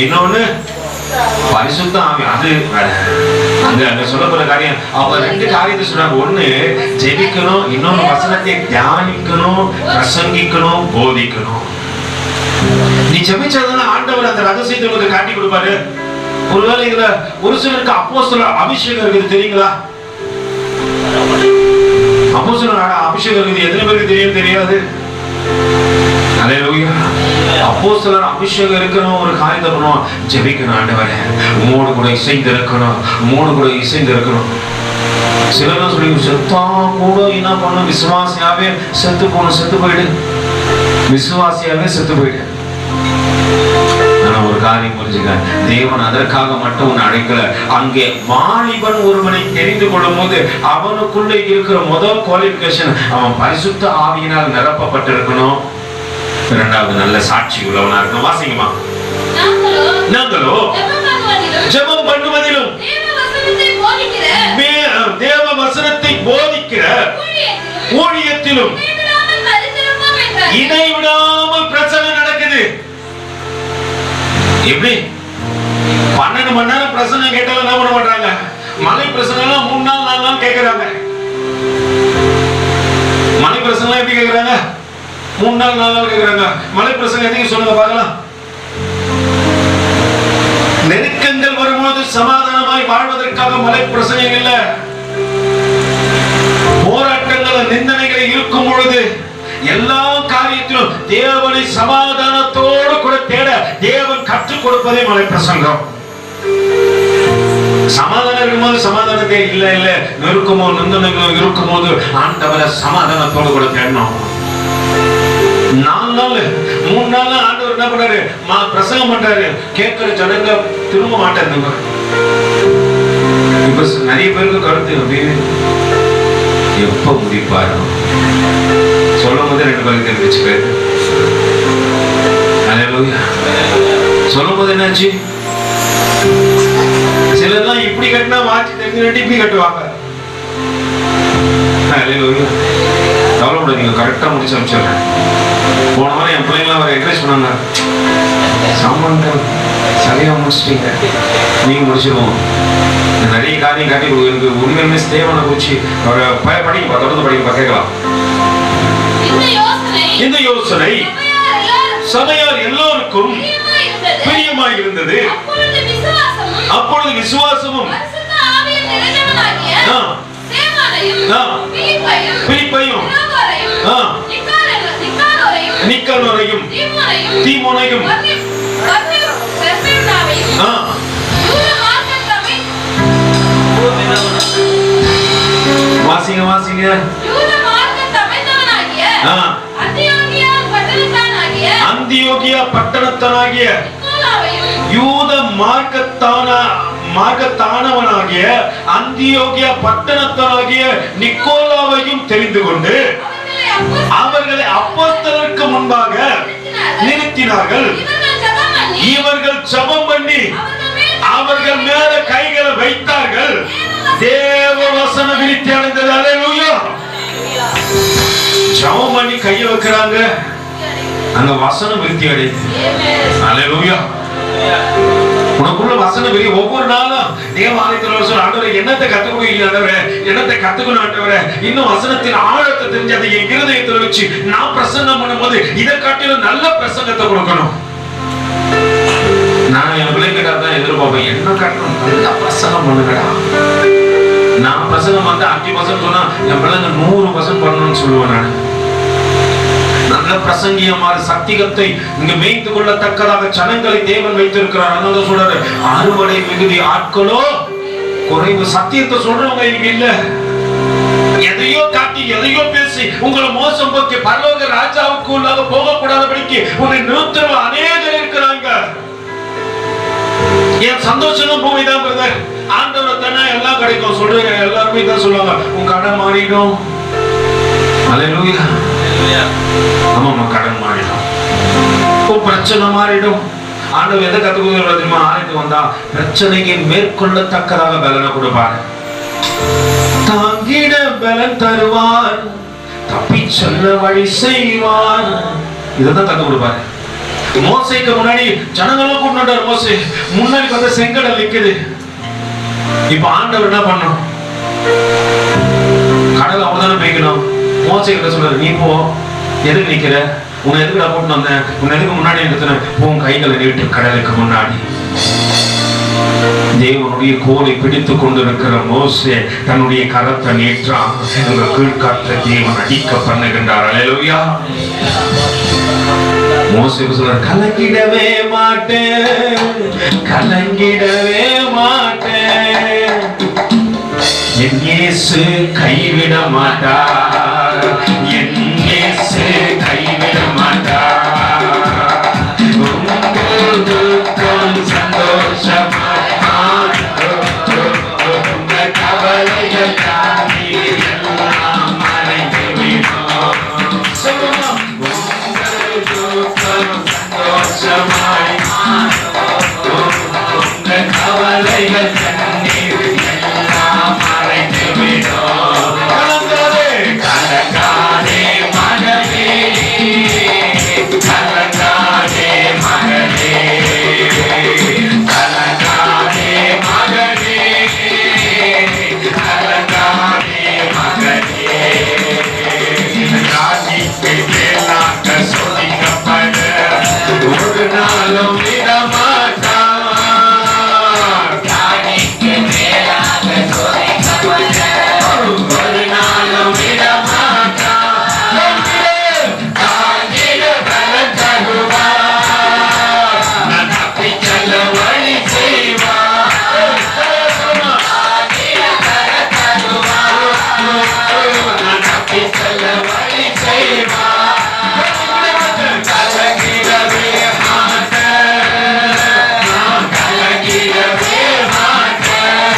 இன்னொன்னு பரிசுத்த ஆவி. அது அங்க சொல்லப்படுற காரியம் அவங்க 2 காரியத்தை சொன்னாங்க. ஒண்ணு ஜெபிக்கணும், இன்னொன்னு வசனத்தை தியானிக்கணும், பிரசங்கிக்கணும், போதிக்கணும். நீ ஜெபிச்சதுனால ஆண்டவர் அந்த ரகசியத்தை உங்களுக்கு காட்டி கொடுப்பாரு. ஒருவேளை இதுல ஒரு சிலருக்கு அப்போஸ்தலர் அபிஷேகம் இருக்குது தெரியுங்களா? அப்போஸ்தலர் அபிஷேகம் இருக்குது எத்தனை பேருக்கு தெரியும்? தெரியாது. அல்லேலூயா. அப்போஸ்தலர் அபிஷேகம் இருக்கணும், ஒரு காரியத்தை பண்ணுவோம், ஜெபிக்கணும். ஆண்டவரே உம்மோடு கூட இசைந்து இருக்கணும், உம்மோடு கூட இசைந்து இருக்கணும். சிலர் சொல்லி செத்தா கூட என்ன பண்ணும், விசுவாசியாவே செத்து போகணும், செத்து போயிடு, விசுவாசியாவே செத்து போயிடு. ஒரு காரியம் புரிஞ்சுக்க, தேவன் அதற்காக மட்டும் உன்னை அழைக்கல. அங்கே வாலிபன் ஒருவனை தெரிந்து கொள்ளும் போது அவனுக்குள்ளே இருக்கிற முதல் குவாலிபிகேஷன் அவன் பரிசுத்த ஆவியினால் நிரப்பப்பட்டிருக்கணும். இரண்டாவது நல்ல சாட்சி உள்ளவனா இருக்கணும். வாசிங்கம்மா. நாங்களோ ஜெபம் பண்ணுவதிலும் தேவ வசனத்தை போதிக்கிற ஊழியத்திலும் இடைவிடாமல் பிரச்சனை நடக்குது. எப்படி 12 மணி நேரம் பிரசனை கேட்டாலும் என்ன பண்ண மாட்டாங்க? மலை பிரசனை 3 நாள் 4 நாள் கேட்கிறாங்க. மலை பிரசனை எப்படி கேட்கிறாங்க? 3 நாள் 4 நாள் கேட்கிறாங்க. மலை பிரசனை எதுக்கு சொல்லுங்க பார்க்கலாம். நெருக்கங்கள் வரும்போது சமாதானமாய் வாழ்வதற்காக மலை பிரசனை இல்ல. போராட்டங்கள் நிந்தனைகள் இருக்கும் பொழுது எல்லா காரியத்திலும் தேவனை சமாதானத்தோடு கூட தேட தேவன் கற்றுக் கொடுப்பதே மலை பிரசங்கம். சமாதானம் இருக்கும்போது சமாதானத்தை இல்ல இல்ல நெருக்கமோ நிந்தனைகளோ இருக்கும் போது ஆண்டவரை சமாதானத்தோடு கூட தேடணும். 4 நாள் 3 நாள் ஆண்டவர் என்ன பண்றாரு? பிரசங்கம் பண்றாரு. கேட்கிற ஜனங்க திரும்ப மாட்டாங்க. இப்ப நிறைய பேருக்கு கருத்து அப்படியே எப்ப முடிப்பாரு சொல்லும் போது 2 பேருக்கு தெரிஞ்சுச்சு. சொல்லும் போது என்னாச்சு? சிலர்லாம் இப்படி கட்டினா வாட்சி தெரிஞ்சு இப்படி கட்டுவாங்க. கவலைப்படாதீங்க, கரெக்டா முடிச்சு அனுப்பிச்சிடுறேன். போன வாரம் என் பிள்ளைங்களாம் அவரை என்கரேஜ் பண்ணாங்க. சாமான் சரியா முடிச்சிட்டீங்க, நீங்க முடிச்சிருவோம். நிறைய காரியம் காட்டி எனக்கு உண்மையுமே தேவனை குறிச்சு அவரை படிக்க தொடர்ந்து படிக்க கேட்கலாம். இந்த யோசனை சபையார் எல்லோருக்கும் பிரியமாய் இருந்தது. அப்பொழுது விசுவாசமும் பிலிப்பையும் நிக்கானோரையும் தீமோனையும் வாசிங்க வாசிங்க. யூத மார்க்கத்தானவனாகிய அந்தியோகியா பட்டணத்தானாகிய நிக்கோலாவையும் தெரிந்து கொண்டு அவர்களை அப்போஸ்தலருக்கு முன்பாக நிறுத்தினார்கள். இவர்கள் ஜெபம் பண்ணி அவர்கள் மேல கைகளை வைத்தார்கள். தேவ வசனம் விருத்தி அடைந்தது. அல்லேலூயா. ஜெபம் பண்ணி கையை வைக்கிறாங்க, அந்த வசனம் விருத்தி அடைந்தது. அல்லேலூயா. உனக்குள்ள வசனம் வெளியே ஒவ்வொரு நாளும் தேவாலயத்தில் சொல்ல, ஆண்டவரே என்னத்தை கத்துக்கணும், ஆண்டவரே என்னத்தை கத்துக்கணும், ஆண்டவரே இன்னும் வசனத்தின் ஆழத்தை தெரிஞ்சு அதை என் இருதயத்தில் வச்சு நான் பிரசங்கம் பண்ணும்போது இதை காட்டிலும் நல்ல பிரசங்கத்தை கொடுக்கணும். நான் என் பிள்ளைகிட்ட தான் எதிர்பார்ப்பேன், என்ன காட்டணும், நல்ல பிரசங்கம் பண்ணுங்கடா. நான் பிரசங்கம் வந்து 5% சொன்னா என் பிள்ளைங்க 100% பண்ணணும்னு சொல்லுவேன். நான் நல்ல பிரசங்கியமான சத்தியத்தை இங்கு மேய்த்து கொள்ளத்தக்கதாக ஜனங்களை தேவன் வைத்திருக்கிறார். அதனால சொல்றாரு, அறுவடை மிகுதி ஆட்களோ குறைவு. சத்தியத்தை சொல்றவங்க இங்க இல்ல. எதையோ காட்டி எதையோ பேசி உங்களை மோசம் போக்கி பரலோக ராஜாவுக்கு உள்ளாக போகக்கூடாதபடிக்கு உன்னை நிறுத்துற அநேகர் இருக்கிறாங்க. என் சந்தோஷம் பூமிதான் பிரதர், ஆண்டவரை தானே எல்லாம் கிடைக்கும் சொல்றீங்க. எல்லாருமே தான் சொல்லுவாங்க, உன் கடன் மாறிடும். அல்லேலூயா. ஆமாம்மா, கடன் மாறிடும், உன் பிரச்சனை மாறிடும். ஆண்டவர் எதை கத்துக்குது தெரியுமா? ஆளுக்கு வந்தா பிரச்சனையை மேற்கொள்ளத்தக்கதாக பலனை கொடுப்பார், தாங்கிட பலன் தருவார், தப்பி சொல்ல வழி செய்வார். இதான் கத்து கொடுப்பாரு. மோசைக்கு முன்னாடி ஜனங்களும் கூப்பிட்டார். மோசே முன்னாடி பார்த்தா செங்கடல் நிக்குது. இப்ப ஆண்டவர் என்ன பண்ணும்? கடல் அவதானம் பெய்யணும். மோசை கிட்ட சொல்றாரு, நீ போ, எதுக்கு நிக்கிற, உன்னை எதுக்கு நான் கூப்பிட்டு வந்தேன், உன்னை எதுக்கு முன்னாடி நிறுத்தின, உன் கைகளை நீட்டு கடலுக்கு முன்னாடி. தேவனுடைய கோலை பிடித்துக் கொண்டிருக்கிற மோசே தன்னுடைய கரத்தை நீட்டான். உங்க கீழ்காற்ற தேவன் அடிக்க பண்ணுகின்றார். அல்லேலூயா. மோசே சொல்றார், கலங்கிடவே மாட்டேன், கலங்கிடவே மாட்டேன், என் இயேசு கைவிட மாட்டார், என் இயேசு கைவிட மாட்டார். உங்கள் துக்கம் சந்தோஷமாய் மாறும், உங்கள் கவலைகள் தாண்டி எல்லாம் மறைந்து விடும். சொல்லுங்க, உங்கள் துக்கம் சந்தோஷமாய் மாறும், உங்கள் கவலைகள் தண்ணீர் எல்லாம் மறைந்து விடும். கலங்காதே, கலங்காதே மகனே, கலங்காதே மகனே, கலங்காதே மகனே, கலங்காதே மகனே. ராஜிக்கு மேலாக சோதிக்கப்பட ஒரு நாளும் விடமாட்டார். ராஜிக்கு மேலாக சோதிக்கப்பட ஒரு நாளும் விடமாட்டார். தாங்கிட பலன் தருவார், நான் தப்பி செல்ல வழி செய்வார். தாங்கிட பலன் தருவார், நான் தப்பி செல்ல வழி செய்வார். கலங்கிடவே மாட்டேன், நான் கலங்கிடவே மாட்டேன்,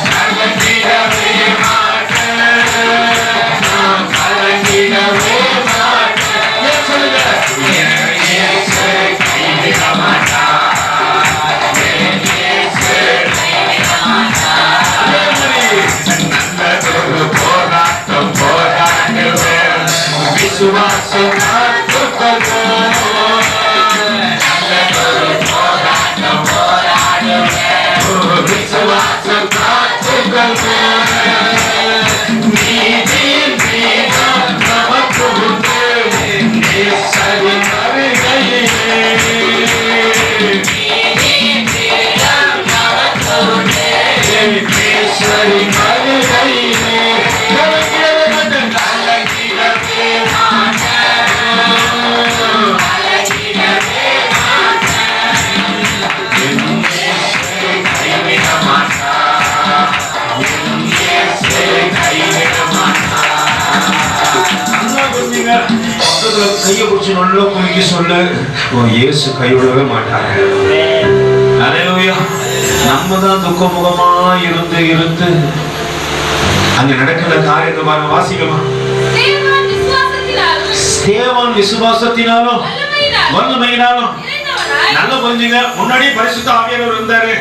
கலங்கிடவே மாட்டேன், நான் கலங்கிடவே மாட்டேன். ஏன் சொல்லுங்க? என் இயேசு கைவிட மாட்டார், என் இயேசு கைவிட மாட்டார். நல்லதொரு போராட்டம் போராடுவேன், விசுவாசம் காத்துக்கொள்வோம். நல்லதொரு போராட்டம் போராடுவேன், விசுவாசம் காத்துக்கொள்வோம். நீதியின் வேதம் நமக்கு உண்டு, நேசரின் வருகையிலே. நீதியின் வேதம் நமக்கு உண்டு, நேசரின் வருகையிலே. கலங்கிடவே மாட்டேன், கலங்கிடவே மாட்டேன், கலங்கிடவே மாட்டேன். என் இயேசு கைவிட மாட்டார், என் பிடிச்சி நல்லா குலுக்கி சொல்லு, உன் இயேசு கைவிடவே மாட்டாரு. அல்லேலூயா. நம்ம தான் துக்கமுகமா இருந்து இருந்து அங்க நடக்கிற காரியத்தை பாருங்க, வாசிக்கமா. ஸ்தேவான் விசுவாசத்தினாலும் வல்லமையினாலும் நல்ல கொஞ்சங்க. முன்னாடியே பரிசுத்த ஆவியானவர் இருந்தாரு,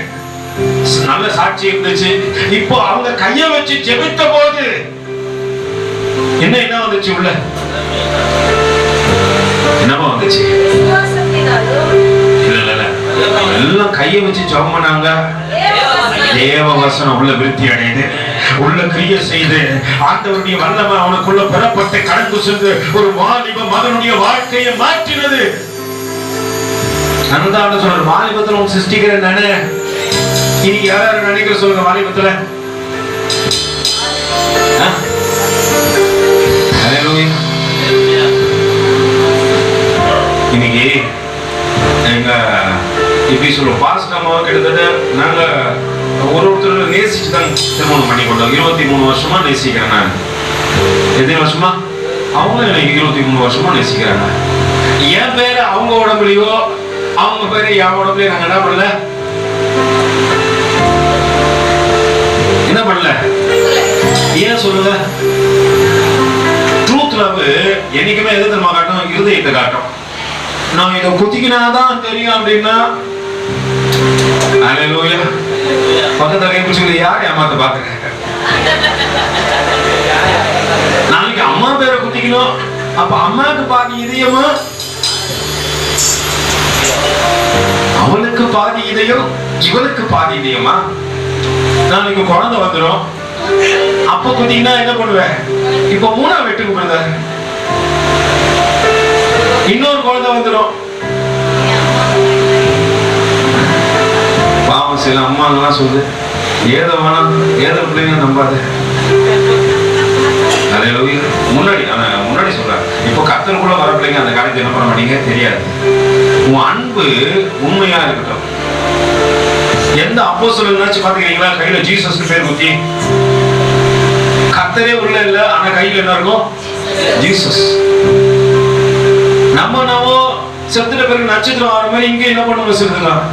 நல்ல சாட்சி இருந்துச்சு. இப்போ அவங்க கைய வச்சு ஜெபித்த போது என்ன வந்துச்சு உள்ள? என்னமா வந்துச்சு? இல்ல எல்லாம் கைய வச்சு ஜெபம் பண்ணாங்க. தேவ வசனம் உள்ள விருத்தி அடையுது, உள்ள கிரியை செய்து ஆண்டவருடைய வல்லமை அவனுக்குள்ள பெறப்பட்டு கடந்து சென்று ஒரு வாலிப மகனுடைய வாழ்க்கையை மாற்றினது. அனந்தாண்ட சொல்ற வாலிபத்துல உன் சிருஷ்டிக்கிறேன் நானு. இன்னைக்கு யாரும் நினைக்கிற சொல்லுங்க வாலிபத்துல? இன்னைக்கு எங்க இப்படி சொல்லுவோம், பாஸ்டமா கிட்டத்தட்ட நாங்க ஒருத்தர் நேசிச்சு தான் திருமணம் பண்ணி கொண்டோம். 23 வருஷமா நேசிக்கிறேன் நான். எத்தனை வருஷமா? அவங்க எனக்கு 23 வருஷமா நேசிக்கிறாங்க. என் பேரு அவங்க உடம்புலையோ அவங்க பேரு என் உடம்புலயோ நாங்க என்ன பண்ணல ஏன் சொல்லுங்க? ட்ரூத் லவ் என்னைக்குமே எது தெரியுமா காட்டும்? இருதயத்தை காட்டும். நான் இதை குத்திக்கினாதான் தெரியும் அப்படின்னா அல்லேலூயா. பக்கத்துல கைப்பிடிச்சு யார் ஏமாத்த பாக்குறேன்? நாளைக்கு அம்மா பேரை குத்திக்கணும், அப்ப அம்மாவுக்கு பாதி இதயமா, அவளுக்கு பாதி இதயம், இவளுக்கு பாதி இதயமா? நாளைக்கு குழந்தை வந்துடும், அப்ப குத்திங்கன்னா என்ன பண்ணுவேன்? இப்ப 3ஆம் வீட்டுக்கு போயிருந்த இன்னொரு குழந்தை வந்துடும். பாவம் சில அம்மா எல்லாம் சொல்லுது, ஏதோ வேணாம், ஏதோ பிள்ளைங்க நம்பாது. முன்னாடி சொல்றேன், இப்போ கர்த்தருக்குள்ள வர பிள்ளைங்க அந்த காலத்தை என்ன பண்ண மாட்டீங்க தெரியாது. உன் அன்பு உண்மையா இருக்கட்டும். எந்த அப்போஸ்தலனாச்சும் பாத்துக்கிறீங்களா கையில ஜீசஸ் பேர் குத்தி? கர்த்தரே உள்ள இல்ல, ஆனா கையில என்ன இருக்கும்? ஜீசஸ். நம்ம செத்துட்ட பிறகு நட்சத்திரம் ஆற மாதிரி இங்க என்ன பண்ணுவோம்? செத்துக்கலாம்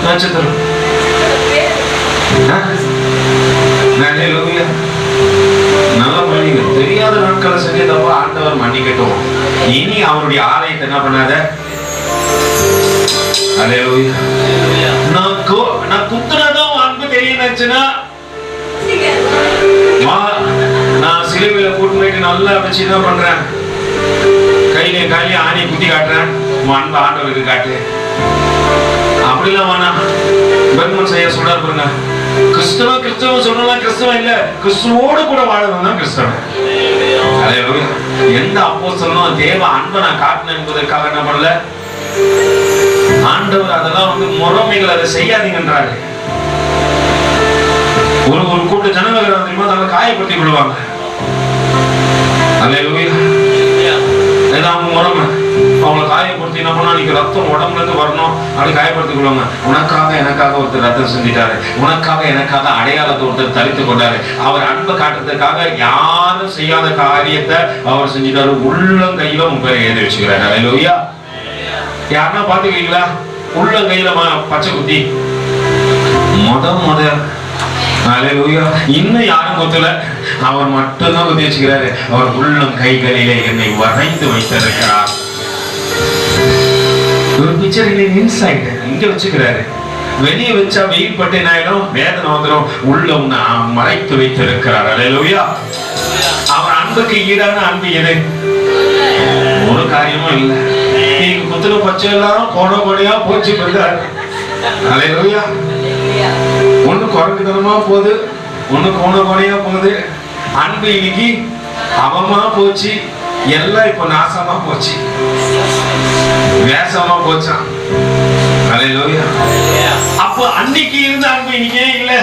நட்சத்திரம். நல்ல மன்னிங்க. தெரியாத நாட்களை செஞ்சதப்ப ஆண்டவர் மன்னிக்கட்டும். இனி அவருடைய ஆலயத்தை என்ன பண்ணாத? அல்லேலூயா. நான் குத்துனதும் அன்பு தெரியணுச்சுன்னா நான் சிலுவையில கூட்டு போயிட்டு நல்லா வச்சு என்ன பண்றேன்? கையில ஆணி குத்தி காட்டுறேன். உன் அன்பு ஆண்டவருக்கு காட்டு. அப்படிலாம் வேணாம். பெர்மன் செய்ய சொல்றாரு பாருங்க, கிறிஸ்தவன் சொல்லலாம். கிறிஸ்தவன் இல்ல, கிறிஸ்துவோடு கூட வாழணும் தான் கிறிஸ்தவன். எந்த அப்போஸ்தலனும் தேவ அன்பை நான் காட்டினேன் என்பதற்காக என்ன பண்ணல? ஆண்டவர் அதெல்லாம் முறைமைகள் அதை செய்யாதீங்கன்றாரு. ஒரு கூட்ட ஜனங்கள் தெரியுமா, அதை காயப்படுத்தி விடுவாங்க. அவங்க முறைமை அவங்களை காயப்படுத்தி என்ன பண்ணா, நீங்க ரத்தம் உடம்புல இருந்து வரணும் அப்படி காயப்படுத்திக் கொள்வாங்க. உனக்காக எனக்காக ஒருத்தர் ரத்தம் செஞ்சிட்டாரு, உனக்காக எனக்காக அடையாளத்தை ஒருத்தர் தரித்து கொண்டாரு. அவர் அன்பை காட்டுறதுக்காக யாரும் செய்யாத காரியத்தை அவர் செஞ்சிட்டாரு. உள்ளங்கையில உங்க பேரை எழுதி வச்சுக்கிறாரு. அல்லேலூயா. யாருன்னா பாத்துக்கிறீங்களா உள்ளங்கையில பச்சை குத்தி? அல்லேலூயா. இன்னும் யாரும் குத்தல, அவர் மட்டும்தான் குத்தி வச்சுக்கிறாரு. அவர் உள்ளம் கைகளிலே என்னை வரைந்து வைத்திருக்கிறார். ஒரு பிக்சர் இன்சைட் இங்க வச்சுக்கிறாரு. வெளியே வச்சா வெயில் பட்டு என்ன ஆயிடும்? வேதனை வந்துடும். உள்ளம் மறைத்து வைத்திருக்கிறார். அல்லேலூயா. அவர் அன்புக்கு ஈடான அன்பு எது? ஒரு காரியமும் இல்லை. நீங்க குத்துல பச்சை எல்லாம் கோடையா போச்சு பெற்றார். அல்லேலூயா. ஒண்ணு குறைக்குதனமா போகுது, ஒண்ணு கோடையா போகுது. அன்பு இன்னைக்கு அவமா போச்சு, எல்லாம் இப்ப நாசமா போச்சு, வேசமா போச்சான். அல்லேலூயா. அப்ப அன்னைக்கு இருந்த அன்பு இன்னைக்கு இல்ல.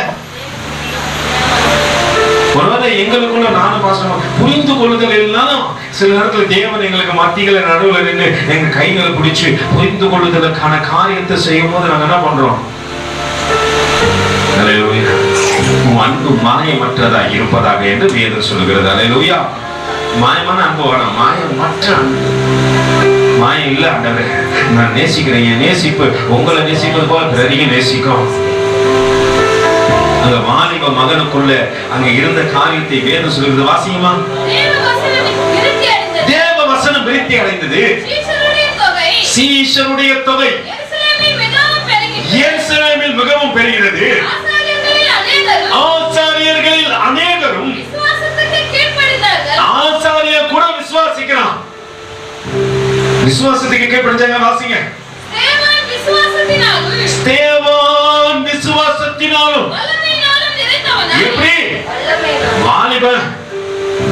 ஒருவேளை எங்களுக்குள்ள நானும் பாசமா புரிந்து கொள்ளுதல் இல்லைனாலும் சில நேரத்துல தேவன் எங்களுக்கு மத்தியில நடுவில் நின்று எங்க கைகளை பிடிச்சு புரிந்து கொள்ளுதலுக்கான காரியத்தை செய்யும் போது நாங்க என்ன பண்றோம்? அல்லேலூயா. அன்பு மாயமற்றதா இருப்பதாக என்று வேதம் சொல்லுகிறது. அல்லேலூயா. மாயமான அன்பு வேணாம், மாயமற்ற அன்பு. மாயம் இல்ல ஆண்டவரே, நான் நேசிக்கிறேன். என் நேசிப்பு உங்களை நேசிப்பது போல பிறரையும் நேசிக்கும். அந்த வாலிப மகனுக்குள்ள அங்க இருந்த காரியத்தை வேதம் சொல்கிறது. வாசியுமா? தேவ வசனம் விருத்தி அடைந்தது. சீஷருடைய தொகை எருசலேமில் மிகவும் பெருகிறது. ஆசாரியர்களில் அநேகரும், ஆசாரியர் கூட விசுவாசிக்கிறான். விசுவாசத்துக்கு கீழ்ப்படிஞ்சாங்க. வாசிங்க. ஸ்தேவான் விசுவாசத்தினாலும். எப்படி? வாலிபன்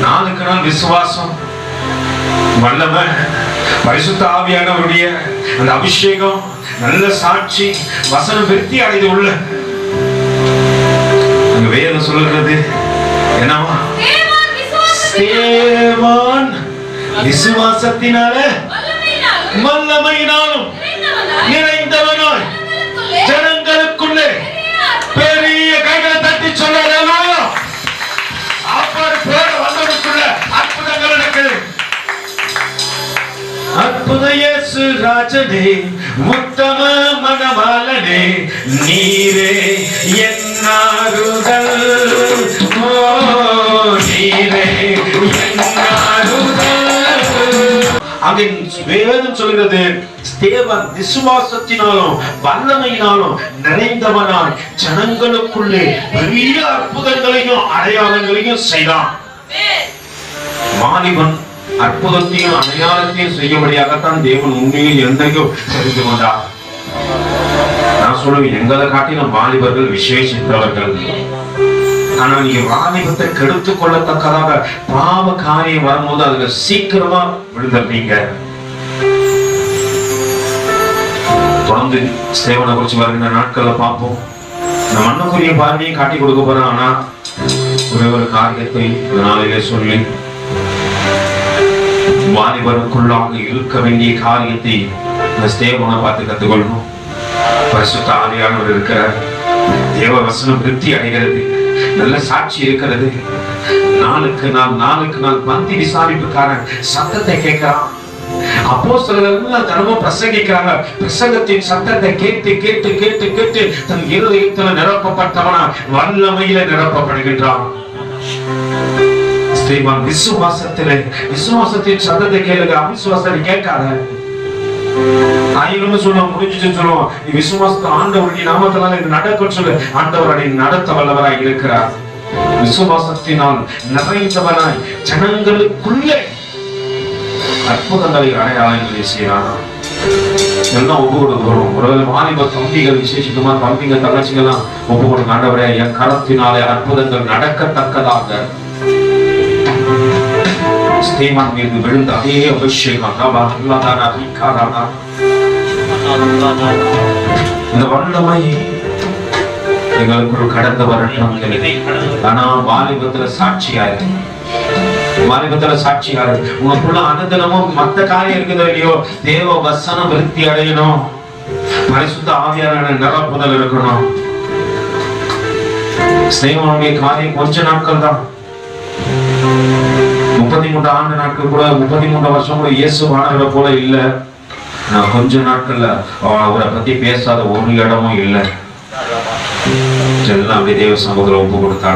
நாளுக்கு நாள் விசுவாசம், வல்லவன், பரிசுத்த ஆவியானவருடைய அந்த அபிஷேகம், நல்ல சாட்சி, வசனம் விருத்தி அடைந்து உள்ள அங்க வேதம் சொல்லுகிறது என்னவா? ஸ்தேவான் விசுவாசத்தினால வல்லமையினாலும் நிறைந்தவனாய் ஜனங்களுக்குள்ளே பெரிய கைகளை தட்டி சொல்லலாம். அப்படி பேர வந்தவனுக்குள்ள அற்புதங்கள் நடக்குது. அற்புத இயேசு ராஜனே, உத்தம மணவாளனே, நீரே என்னாருதல், ஓ நீரே என்னாருதல். அங்கே வேதம் சொல்கிறது, ஸ்தேவான் விசுவாசத்தினாலும் வல்லமையினாலும் நிறைந்தவனாய் ஜனங்களுக்குள்ளே பெரிய அற்புதங்களையும் அடையாளங்களையும் செய்தான். வாலிபன் அற்புதத்தையும் அடையாளத்தையும் செய்யும்படியாகத்தான் தேவன் உண்மையில் என்றைக்கும் தெரிந்து கொண்டார். நான் சொல்லுவேன், எங்களை காட்டிலும் வாலிபர்கள் விசேஷித்தவர்கள். ஆனால் நீங்க வாலிபத்தை கெடுத்துக் கொள்ளத்தக்கதாக பாவ காரியம் வரும்போது அதுல சீக்கிரமா விழுந்தீங்க. தொடர்ந்து ஸ்தேவானை குறிச்சு வருகின்ற நாட்கள்ல பார்ப்போம். நம்ம மண்ணுக்குரிய பார்வையை காட்டி கொடுக்க போறேன். ஆனா ஒரே ஒரு காரியத்தை இந்த நாளிலே சொல்லி, வாலிபருக்குள்ளாக இருக்க வேண்டிய காரியத்தை இந்த ஸ்தேவானை பார்த்து கற்றுக்கொள்ளணும். பரிசுத்த ஆவியானவர் இருக்கிறார். தேவ வசனம் விருத்தி அடைகிறது. நல்ல சாட்சி இருக்கிறது. நாளுக்கு நாள் பந்தி விசாரிப்புக்காரன் சத்தத்தை கேட்கிறான். அப்போஸ்தலர்கள் தினமும் பிரசங்கிக்கிறாங்க. பிரசங்கத்தின் சத்தத்தை கேட்டு கேட்டு கேட்டு கேட்டு தன் இருதயத்தில் நிரப்பப்பட்டவனா வல்லமையில நிரப்பப்படுகின்றான். ஸ்தேவான் விசுவாசத்தின் சத்தத்தை கேளுங்க, அவிசுவாசத்தை கேட்காத. ஆயிரம் சொல்லுவோம், முடிஞ்சிட்டு சொல்லுவோம், நீ விசுவாசத்தை ஆண்டவருடைய நாமத்தினால இது நடக்கும் சொல்லு. ஆண்டவர் நடத்த வல்லவராய் இருக்கிறார். விசுவாசத்தினால் நிறைந்தவனாய் ஜனங்களுக்குள்ளே அற்புதங்களை அடையாளங்களை செய்யறான். எல்லாம் ஒப்பு கொடுக்க போறோம். ஒரு வாலிப தம்பிகள், விசேஷமா தம்பிங்க தங்கச்சிங்கெல்லாம் ஒப்பு கொடுக்க. ஆண்டவரே, என் கரத்தினாலே அற்புதங்கள் நடக்கத்தக்கதாக ஸ்தேவான் மீது விழுந்த அதே அபிஷேகம் இந்த வல்லமை எங்களுக்கு கடந்த வரட்டும். ஆனா வாலிபத்துல சாட்சியாரு, உங்களுக்குள்ள அனுதினமும் மத்த காரியம் இருக்குதோ இல்லையோ, தேவ வசனம் விருத்தி அடையணும். பரிசுத்த ஆவியான நிரப்புதல் இருக்கணும். ஸ்தேவானுடைய காரியம் கொஞ்ச நாட்கள் தான். 33 ஆண்டு நாட்கள் கூட, 33 வருஷம் கூட இயேசுவானவரை போல இல்ல. நான் கொஞ்ச நாட்கள்ல அவரை பத்தி பேசாத ஒரு இடமும் இல்லை. எல்லாம் தேவ சமூகத்துல ஒப்பு கொடுத்தாங்க.